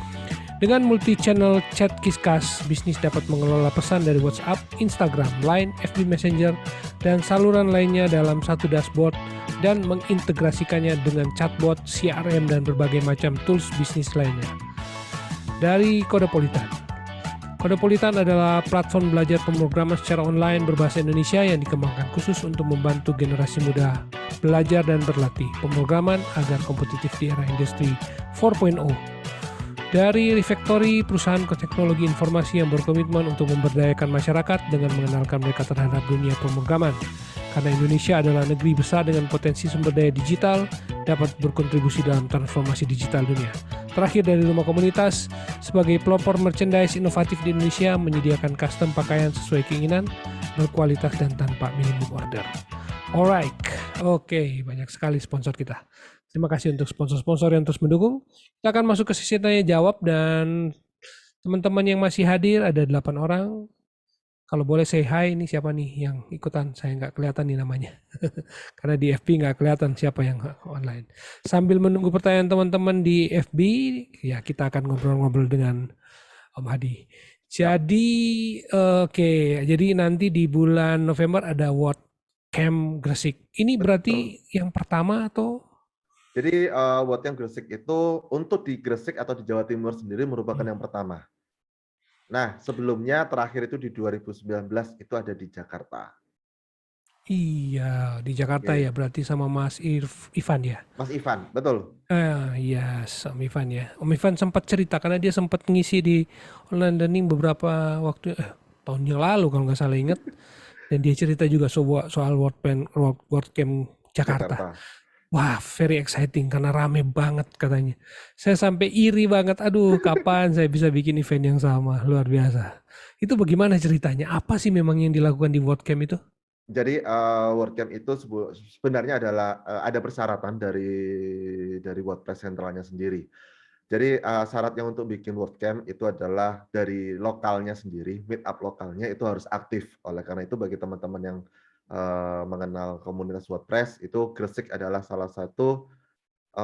A: Dengan multi-channel chat Kiskas, bisnis dapat mengelola pesan dari WhatsApp, Instagram, Line, FB Messenger, dan saluran lainnya dalam satu dashboard dan mengintegrasikannya dengan chatbot, CRM, dan berbagai macam tools bisnis lainnya. Dari Kodepolitan. Kodepolitan adalah platform belajar pemrograman secara online berbahasa Indonesia yang dikembangkan khusus untuk membantu generasi muda belajar dan berlatih pemrograman agar kompetitif di era industri 4.0. Dari Refactory, perusahaan teknologi informasi yang berkomitmen untuk memberdayakan masyarakat dengan mengenalkan mereka terhadap dunia pemrograman. Karena Indonesia adalah negeri besar dengan potensi sumber daya digital, dapat berkontribusi dalam transformasi digital dunia. Terakhir dari Rumah Komunitas, sebagai pelopor merchandise inovatif di Indonesia, menyediakan custom pakaian sesuai keinginan, berkualitas dan tanpa minimum order. Alright, oke, banyak sekali sponsor kita. Terima kasih untuk sponsor-sponsor yang terus mendukung. Kita akan masuk ke sesi tanya jawab dan teman-teman yang masih hadir ada 8 orang. Kalau boleh say hi, ini siapa nih yang ikutan? Saya nggak kelihatan nih namanya. Karena di FB nggak kelihatan siapa yang online. Sambil menunggu pertanyaan teman-teman di FB, ya kita akan ngobrol-ngobrol dengan Om Hadi. Jadi, jadi nanti di bulan November ada WordCamp Gresik. Ini berarti yang pertama atau?
B: Jadi WordCamp Gresik itu untuk di Gresik atau di Jawa Timur sendiri merupakan yang pertama. Nah, sebelumnya terakhir itu di 2019 itu ada di Jakarta.
A: Iya, di Jakarta
B: Oke.
A: ya berarti sama Mas Ivan ya.
B: Mas Ivan, betul.
A: Yes, Om Ivan ya. Om Ivan sempat cerita karena dia sempat ngisi di online learning beberapa waktu tahun yang lalu kalau nggak salah ingat. Dan dia cerita juga soal WordCamp Jakarta. Wah, very exciting karena rame banget katanya. Saya sampai iri banget. Aduh, kapan saya bisa bikin event yang sama? Luar biasa. Itu bagaimana ceritanya? Apa sih memang yang dilakukan di WordCamp itu?
B: Jadi WordCamp itu sebenarnya adalah ada persyaratan dari WordPress sentralnya sendiri. Jadi syaratnya untuk bikin WordCamp itu adalah dari lokalnya sendiri, meetup lokalnya itu harus aktif. Oleh karena itu bagi teman-teman yang mengenal komunitas WordPress, itu Gresik adalah salah satu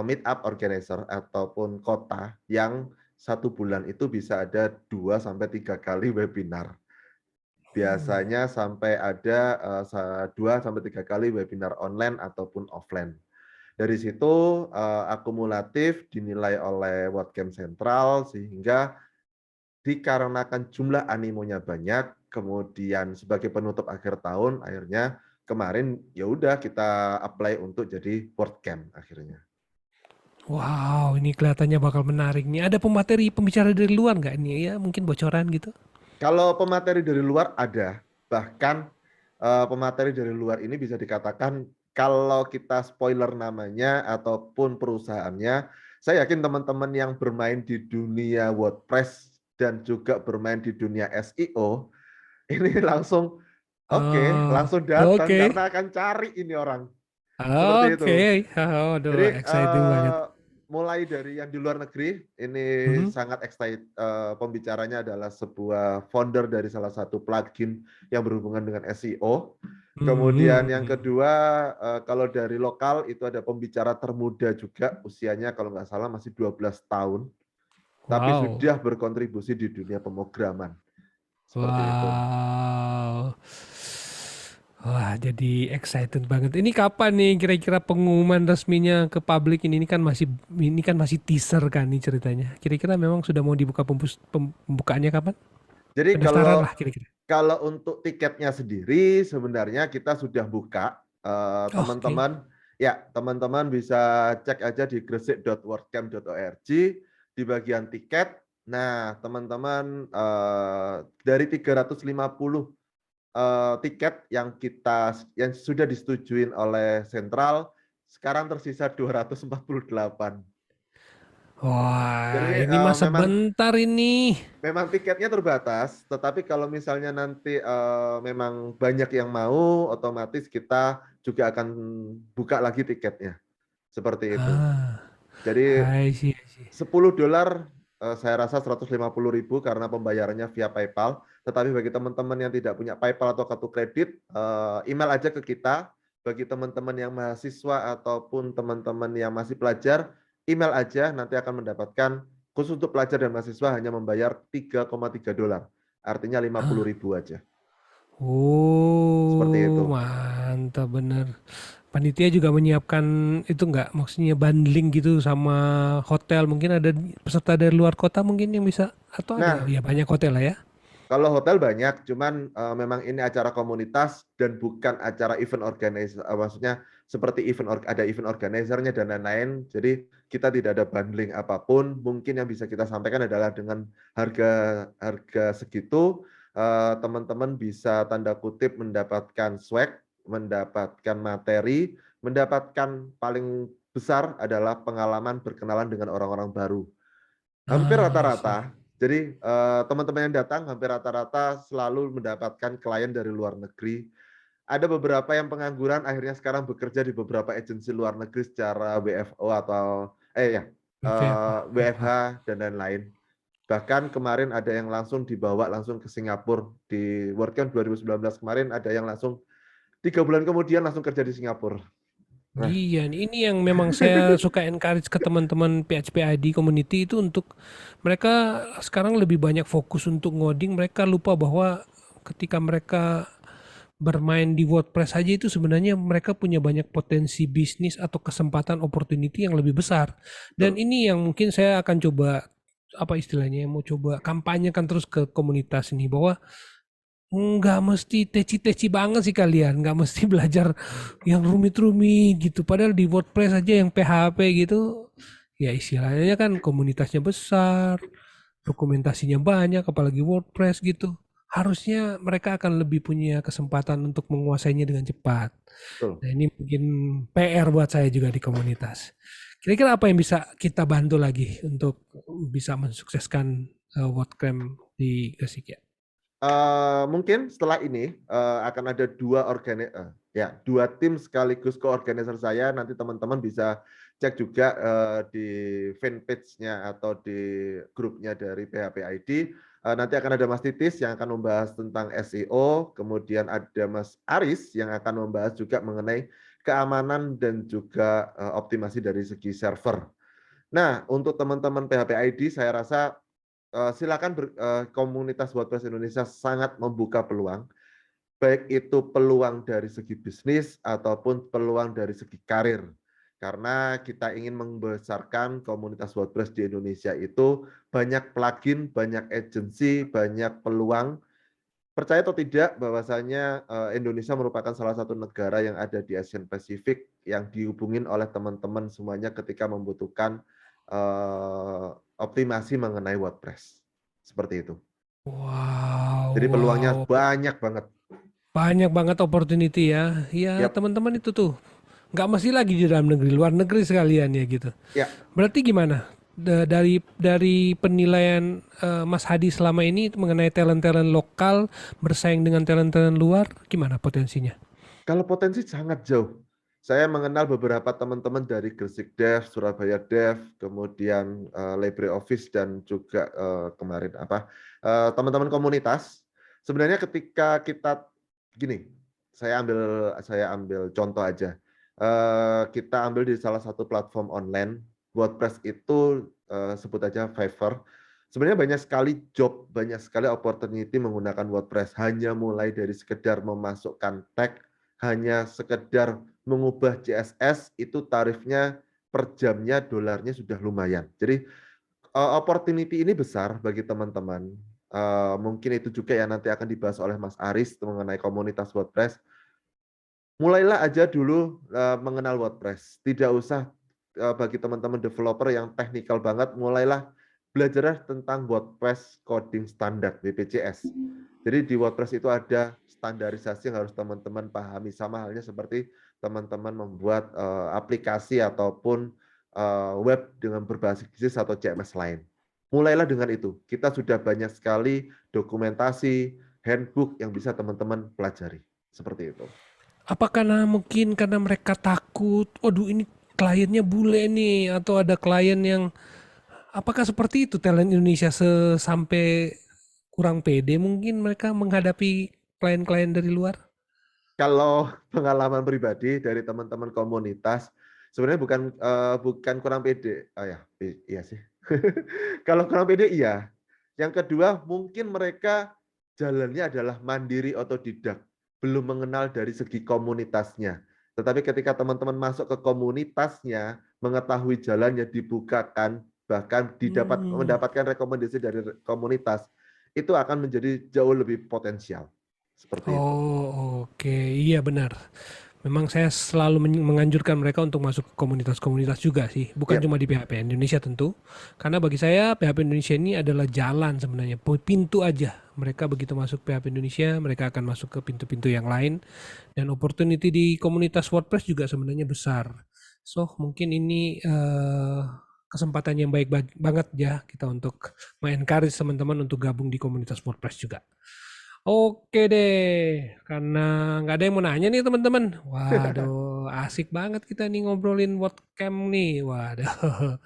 B: meetup organizer ataupun kota yang 1 bulan itu bisa ada 2-3 kali webinar. Biasanya sampai ada 2-3 kali webinar online ataupun offline. Dari situ akumulatif dinilai oleh WordCamp Sentral sehingga dikarenakan jumlah animonya banyak, kemudian sebagai penutup akhir tahun, akhirnya kemarin ya udah kita apply untuk jadi WordCamp akhirnya.
A: Wow, ini kelihatannya bakal menarik nih. Ada pemateri pembicara dari luar nggak nih ya? Mungkin bocoran gitu?
B: Kalau pemateri dari luar ada, bahkan pemateri dari luar ini bisa dikatakan kalau kita spoiler namanya ataupun perusahaannya, saya yakin teman-teman yang bermain di dunia WordPress dan juga bermain di dunia SEO, ini langsung langsung datang karena akan cari ini orang. Seperti itu.
A: Aduh,
B: Jadi
A: exciting banget.
B: mulai dari yang di luar negeri, ini sangat excited. Pembicaranya adalah sebuah founder dari salah satu plugin yang berhubungan dengan SEO. Kemudian yang kedua, kalau dari lokal itu ada pembicara termuda juga, usianya kalau nggak salah masih 12 tahun, tapi sudah berkontribusi di dunia pemrograman. Seperti itu.
A: Wow. Wah, jadi excited banget. Ini kapan nih kira-kira pengumuman resminya ke publik ini? Ini kan masih teaser kan nih ceritanya. Kira-kira memang sudah mau dibuka pembukaannya kapan?
B: Jadi
A: Pendaftaran
B: kalau
A: lah kira-kira.
B: kalau untuk tiketnya sendiri sebenarnya kita sudah buka.
A: Oke.
B: Teman-teman bisa cek aja di gresik.wordcamp.org di bagian tiket. Nah, teman-teman dari 350 tiket yang sudah disetujuin oleh sentral, sekarang tersisa 248.
A: Wah,
B: Jadi
A: ini masa
B: memang
A: bentar ini.
B: memang tiketnya terbatas, tetapi kalau misalnya nanti memang banyak yang mau, otomatis kita juga akan buka lagi tiketnya. Seperti itu.
A: Ah,
B: Jadi
A: I see.
B: $10 saya rasa 150.000 karena pembayarannya via PayPal. Tetapi bagi teman-teman yang tidak punya PayPal atau kartu kredit, email aja ke kita. Bagi teman-teman yang mahasiswa ataupun teman-teman yang masih pelajar, email aja nanti akan mendapatkan khusus untuk pelajar dan mahasiswa hanya membayar $3,3. Artinya 50.000 aja. Seperti itu.
A: Oh, mantap bener. Panitia juga menyiapkan itu enggak, maksudnya bundling gitu sama hotel. Mungkin ada peserta dari luar kota mungkin yang bisa, atau ada?
B: Nah,
A: Ya banyak hotel lah ya.
B: kalau hotel banyak, cuman memang ini acara komunitas dan bukan acara event organizer. Maksudnya seperti ada event organizernya dan lain-lain. Jadi kita tidak ada bundling apapun. Mungkin yang bisa kita sampaikan adalah dengan harga harga segitu, teman-teman bisa tanda kutip mendapatkan swag, mendapatkan materi, mendapatkan paling besar adalah pengalaman berkenalan dengan orang-orang baru. Hampir
A: I see.
B: rata-rata. Jadi teman-teman yang datang hampir rata-rata selalu mendapatkan klien dari luar negeri. Ada beberapa yang pengangguran akhirnya sekarang bekerja di beberapa agensi luar negeri secara WFO atau WFH
A: WFH.
B: dan lain-lain. Bahkan kemarin ada yang langsung dibawa langsung ke Singapura di WordCamp 2019 kemarin, ada yang langsung 3 bulan kemudian langsung kerja di Singapura. Nah,
A: Iya, ini yang memang saya suka encourage ke teman-teman PHP ID community itu untuk mereka sekarang lebih banyak fokus untuk ngoding. Mereka lupa bahwa ketika mereka bermain di WordPress saja itu sebenarnya mereka punya banyak potensi bisnis atau kesempatan opportunity yang lebih besar. Dan
B: betul.
A: ini yang mungkin saya akan coba apa istilahnya, mau coba kampanyekan terus ke komunitas ini bahwa nggak mesti teci-teci banget sih kalian, nggak mesti belajar yang rumit-rumit gitu. Padahal di WordPress aja yang PHP gitu, ya istilahnya kan komunitasnya besar, dokumentasinya banyak, apalagi WordPress gitu. Harusnya mereka akan lebih punya kesempatan untuk menguasainya dengan cepat.
B: Betul.
A: Nah ini mungkin PR buat saya juga di komunitas. Kira-kira apa yang bisa kita bantu lagi untuk bisa mensukseskan WordCamp di Gresik ya?
B: Mungkin setelah ini akan ada dua tim sekaligus koorganizer saya. Nanti teman-teman bisa cek juga di fanpage-nya atau di grupnya dari PHP ID. Nanti akan ada Mas Titis yang akan membahas tentang SEO, kemudian ada Mas Aris yang akan membahas juga mengenai keamanan dan juga optimasi dari segi server. Nah, untuk teman-teman PHP ID, saya rasa silakan komunitas WordPress Indonesia sangat membuka peluang, baik itu peluang dari segi bisnis ataupun peluang dari segi karir. Karena kita ingin membesarkan komunitas WordPress di Indonesia itu banyak plugin, banyak agensi, banyak peluang. Percaya atau tidak bahwasanya Indonesia merupakan salah satu negara yang ada di Asian Pacific yang dihubungin oleh teman-teman semuanya ketika membutuhkan optimasi mengenai WordPress. Seperti itu.
A: Wow,
B: Jadi peluangnya
A: wow.
B: banyak banget.
A: Banyak banget opportunity ya. Ya
B: Yap,
A: teman-teman itu tuh nggak mesti lagi di dalam negeri, luar negeri sekalian ya gitu.
B: ya.
A: Berarti gimana? Dari penilaian Mas Hadi selama ini mengenai talent-talent lokal bersaing dengan talent-talent luar, gimana potensinya?
B: Kalau potensi sangat jauh. Saya mengenal beberapa teman-teman dari Gresik Dev, Surabaya Dev, kemudian LibreOffice dan juga kemarin teman-teman komunitas. Sebenarnya ketika kita gini, saya ambil contoh aja. Kita ambil di salah satu platform online WordPress itu sebut aja Fiverr. Sebenarnya banyak sekali job, banyak sekali opportunity menggunakan WordPress. Hanya mulai dari sekedar memasukkan tag, hanya sekedar mengubah CSS, itu tarifnya per jamnya dolarnya sudah lumayan. Jadi opportunity ini besar bagi teman-teman. Mungkin itu juga yang nanti akan dibahas oleh Mas Aris mengenai komunitas WordPress. Mulailah aja dulu mengenal WordPress. Tidak usah bagi teman-teman developer yang teknikal banget, mulailah belajar tentang WordPress coding standar WPCS. Jadi di WordPress itu ada standarisasi yang harus teman-teman pahami, sama halnya seperti teman-teman membuat aplikasi ataupun web dengan berbasis JS atau CMS lain. Mulailah dengan itu. Kita sudah banyak sekali dokumentasi, handbook yang bisa teman-teman pelajari. Seperti itu.
A: Apa mungkin karena mereka takut, waduh ini kliennya bule nih, atau ada klien yang, apakah seperti itu talent Indonesia sampai kurang pede mungkin mereka menghadapi klien-klien dari luar?
B: Kalau pengalaman pribadi dari teman-teman komunitas, sebenarnya bukan kurang pede. Iya sih. Kalau kurang pede iya. Yang kedua, mungkin mereka jalannya adalah mandiri otodidak, belum mengenal dari segi komunitasnya. Tetapi ketika teman-teman masuk ke komunitasnya, mengetahui jalannya dibukakan, bahkan mendapatkan rekomendasi dari komunitas, itu akan menjadi jauh lebih potensial. Seperti itu.
A: Oh, oke. Iya benar. Memang saya selalu menganjurkan mereka untuk masuk ke komunitas-komunitas juga sih. Bukan
B: Yap.
A: cuma di PHP Indonesia tentu. Karena bagi saya PHP Indonesia ini adalah jalan sebenarnya. Pintu aja. Mereka begitu masuk PHP Indonesia, mereka akan masuk ke pintu-pintu yang lain. Dan opportunity di komunitas WordPress juga sebenarnya besar. So, mungkin ini kesempatan yang baik banget ya kita untuk encourage teman-teman untuk gabung di komunitas WordPress juga. Oke deh, karena nggak ada yang mau nanya nih teman-teman. Waduh, asik banget kita nih ngobrolin WordCamp nih. Waduh,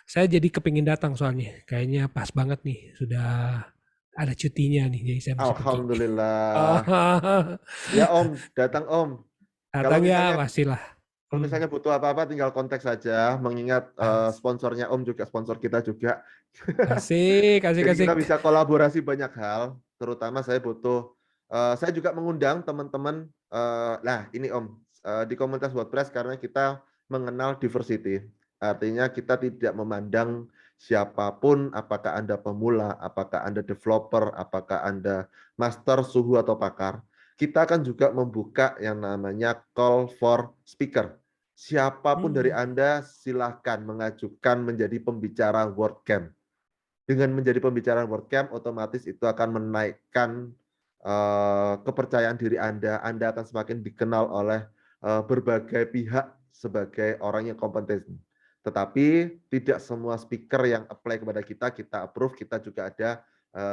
A: saya jadi kepingin datang soalnya. Kayaknya pas banget nih, sudah ada cutinya nih, jadi saya mesti pergi.
B: Alhamdulillah. Ya Om, datang Om. Kalau
A: Datang ya,
B: misalnya
A: pastilah.
B: kalau misalnya butuh apa-apa tinggal kontak saja. Mengingat
A: As-
B: sponsornya Om juga sponsor kita juga.
A: Asik, asik,
B: Jadi kita
A: asik.
B: bisa kolaborasi banyak hal. Terutama saya butuh. Saya juga mengundang teman-teman. Nah ini Om, di komunitas WordPress karena kita mengenal diversity. Artinya kita tidak memandang siapapun, apakah Anda pemula, apakah Anda developer, apakah Anda master, suhu atau pakar. Kita akan juga membuka yang namanya call for speaker. Siapapun dari Anda silahkan mengajukan menjadi pembicara WordCamp. Dengan menjadi pembicara WordCamp, otomatis itu akan menaikkan kepercayaan diri Anda. Anda akan semakin dikenal oleh berbagai pihak sebagai orang yang kompeten. Tetapi tidak semua speaker yang apply kepada kita approve, kita juga ada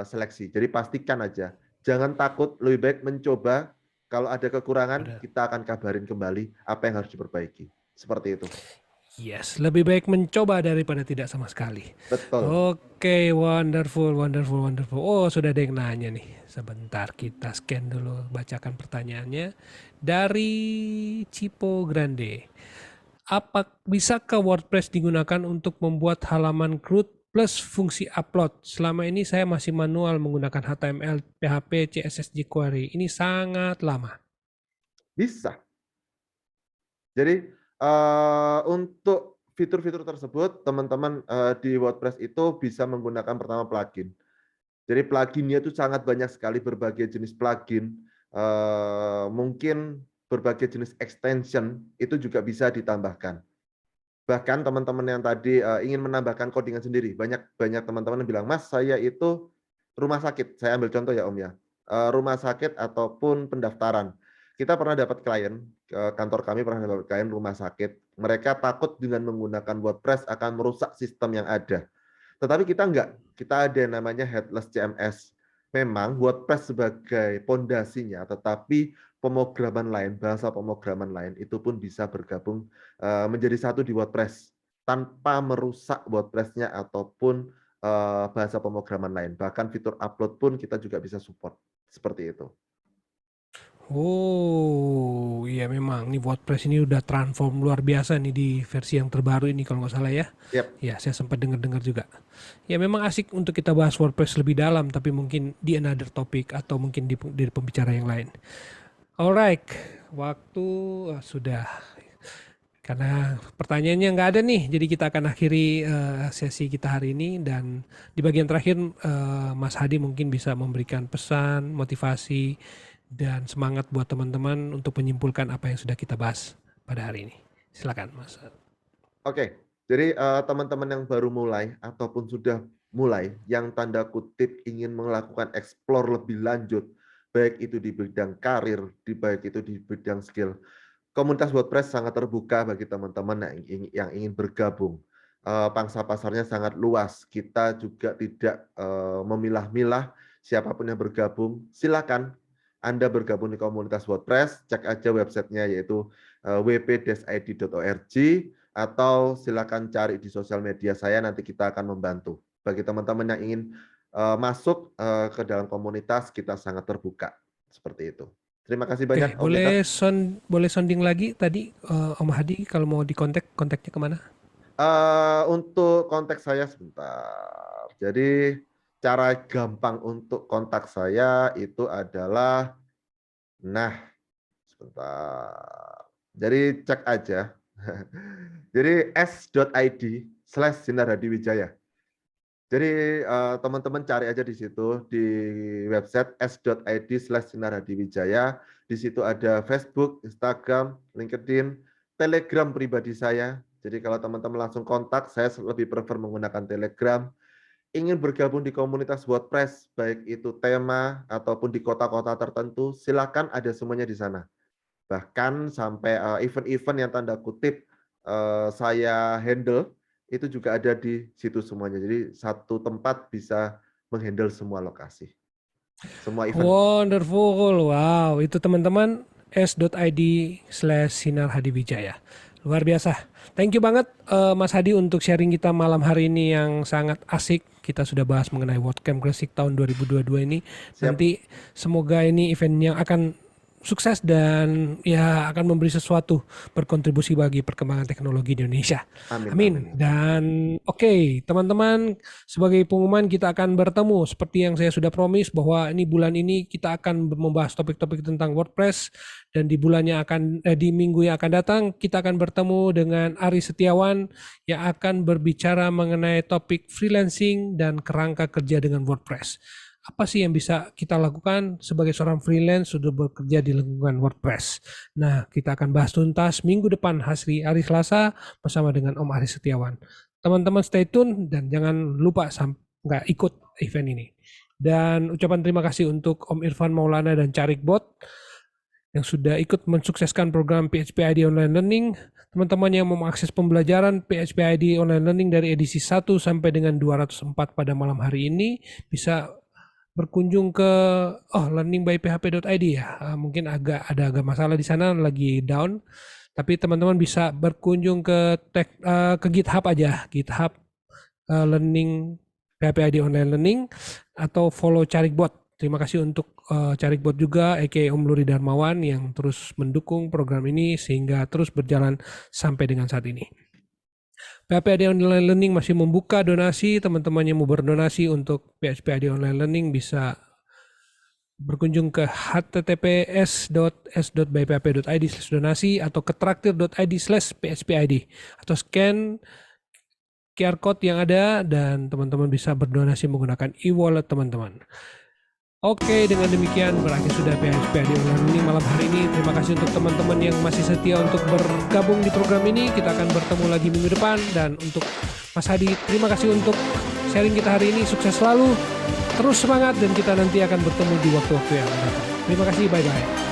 B: seleksi. Jadi pastikan aja, jangan takut, lebih baik mencoba. Kalau ada kekurangan, kita akan kabarin kembali apa yang harus diperbaiki. Seperti itu.
A: Yes, lebih baik mencoba daripada tidak sama sekali.
B: Betul.
A: Oke, wonderful, wonderful, wonderful. Oh, sudah ada yang nanya nih. Sebentar kita scan dulu, bacakan pertanyaannya. Dari Cipo Grande. Bisakah WordPress digunakan untuk membuat halaman CRUD plus fungsi upload? Selama ini saya masih manual menggunakan HTML, PHP, CSS, jQuery. Ini sangat lama.
B: Bisa. Jadi untuk fitur-fitur tersebut, teman-teman di WordPress itu bisa menggunakan pertama plugin. Jadi pluginnya itu sangat banyak sekali, berbagai jenis plugin. Mungkin berbagai jenis extension itu juga bisa ditambahkan. Bahkan teman-teman yang tadi ingin menambahkan codingan sendiri, banyak teman-teman yang bilang, Mas, saya itu rumah sakit. Saya ambil contoh ya Om ya. Rumah sakit ataupun pendaftaran. Kita pernah dapat klien, kantor kami pernah dapat klien rumah sakit. Mereka takut dengan menggunakan WordPress akan merusak sistem yang ada. Tetapi kita enggak. Kita ada yang namanya headless CMS. Memang WordPress sebagai pondasinya, tetapi pemrograman lain, bahasa pemrograman lain itu pun bisa bergabung menjadi satu di WordPress tanpa merusak WordPress-nya ataupun bahasa pemrograman lain. Bahkan fitur upload pun kita juga bisa support. Seperti itu.
A: Oh, iya memang nih WordPress ini udah transform luar biasa nih di versi yang terbaru ini kalau nggak salah ya.
B: Yap.
A: Ya, saya sempat dengar-dengar juga. Ya memang asik untuk kita bahas WordPress lebih dalam, tapi mungkin di another topic atau mungkin di pembicara yang lain. Alright, waktu sudah. Karena pertanyaannya nggak ada nih, jadi kita akan akhiri sesi kita hari ini. Dan di bagian terakhir Mas Hadi mungkin bisa memberikan pesan, motivasi, dan semangat buat teman-teman untuk menyimpulkan apa yang sudah kita bahas pada hari ini. Silakan Mas.
B: Oke, jadi teman-teman yang baru mulai ataupun sudah mulai yang tanda kutip ingin melakukan explore lebih lanjut, baik itu di bidang karir, baik itu di bidang skill, komunitas WordPress sangat terbuka bagi teman-teman yang ingin bergabung. Pangsa pasarnya sangat luas. Kita juga tidak memilah-milah siapapun yang bergabung. Silakan Anda bergabung di komunitas WordPress. Cek aja websitenya yaitu wp-id.org atau silakan cari di sosial media saya. Nanti kita akan membantu. Bagi teman-teman yang ingin masuk ke dalam komunitas, kita sangat terbuka seperti itu. Terima kasih banyak.
A: Oke, boleh sounding lagi tadi Om Hadi kalau mau kontaknya kemana?
B: Untuk kontak saya sebentar. Jadi cara gampang untuk kontak saya itu adalah, sebentar. Jadi cek aja. Jadi s.id/sinarhadiwijaya. Jadi teman-teman cari aja di situ di website s.id/sinarhadiwijaya. Di situ ada Facebook, Instagram, LinkedIn, Telegram pribadi saya. Jadi kalau teman-teman langsung kontak, saya lebih prefer menggunakan Telegram. Ingin bergabung di komunitas WordPress, baik itu tema ataupun di kota-kota tertentu, silakan, ada semuanya di sana. Bahkan sampai event-event yang tanda kutip saya handle, itu juga ada di situ semuanya. Jadi satu tempat bisa menghandle semua lokasi, semua event.
A: Wonderful, wow, itu teman-teman s.id/sinarhadiwijaya. Luar biasa. Thank you banget Mas Hadi untuk sharing kita malam hari ini yang sangat asik. Kita sudah bahas mengenai WordCamp Classic tahun 2022 ini.
B: Siap.
A: Nanti semoga ini event yang akan sukses dan ya akan memberi sesuatu berkontribusi bagi perkembangan teknologi di Indonesia. Amin. Dan oke, teman-teman, sebagai pengumuman kita akan bertemu seperti yang saya sudah promise bahwa ini bulan ini kita akan membahas topik-topik tentang WordPress, dan di minggu yang akan datang kita akan bertemu dengan Ari Setiawan yang akan berbicara mengenai topik freelancing dan kerangka kerja dengan WordPress. Apa sih yang bisa kita lakukan sebagai seorang freelance sudah bekerja di lingkungan WordPress? Nah, kita akan bahas tuntas minggu depan hari Selasa bersama dengan Om Ari Setiawan. Teman-teman stay tune dan jangan lupa nggak ikut event ini. Dan ucapan terima kasih untuk Om Irfan Maulana dan Carik Bot yang sudah ikut mensukseskan program PHP ID Online Learning. Teman-teman yang mau mengakses pembelajaran PHP ID Online Learning dari edisi 1 sampai dengan 204 pada malam hari ini bisa berkunjung ke learningbyphp.id ya. Mungkin ada agak masalah di sana, lagi down. Tapi teman-teman bisa berkunjung ke GitHub aja, GitHub Learning PHP ID Online Learning, atau follow Carikbot. Terima kasih untuk Carikbot juga, aka Om Luri Darmawan yang terus mendukung program ini sehingga terus berjalan sampai dengan saat ini. PHP ID Online Learning masih membuka donasi. Teman-teman yang mau berdonasi untuk PHP ID Online Learning bisa berkunjung ke https://byphp.id/donasi atau ke traktir.id/phpid atau scan QR code yang ada dan teman-teman bisa berdonasi menggunakan e-wallet teman-teman. Oke, dengan demikian berakhir sudah PHP ID Online Learning malam hari ini. Terima kasih untuk teman-teman yang masih setia untuk bergabung di program ini. Kita akan bertemu lagi minggu depan. Dan untuk Mas Hadi, terima kasih untuk sharing kita hari ini. Sukses selalu, terus semangat, dan kita nanti akan bertemu di waktu-waktu yang akan datang. Terima kasih, bye-bye.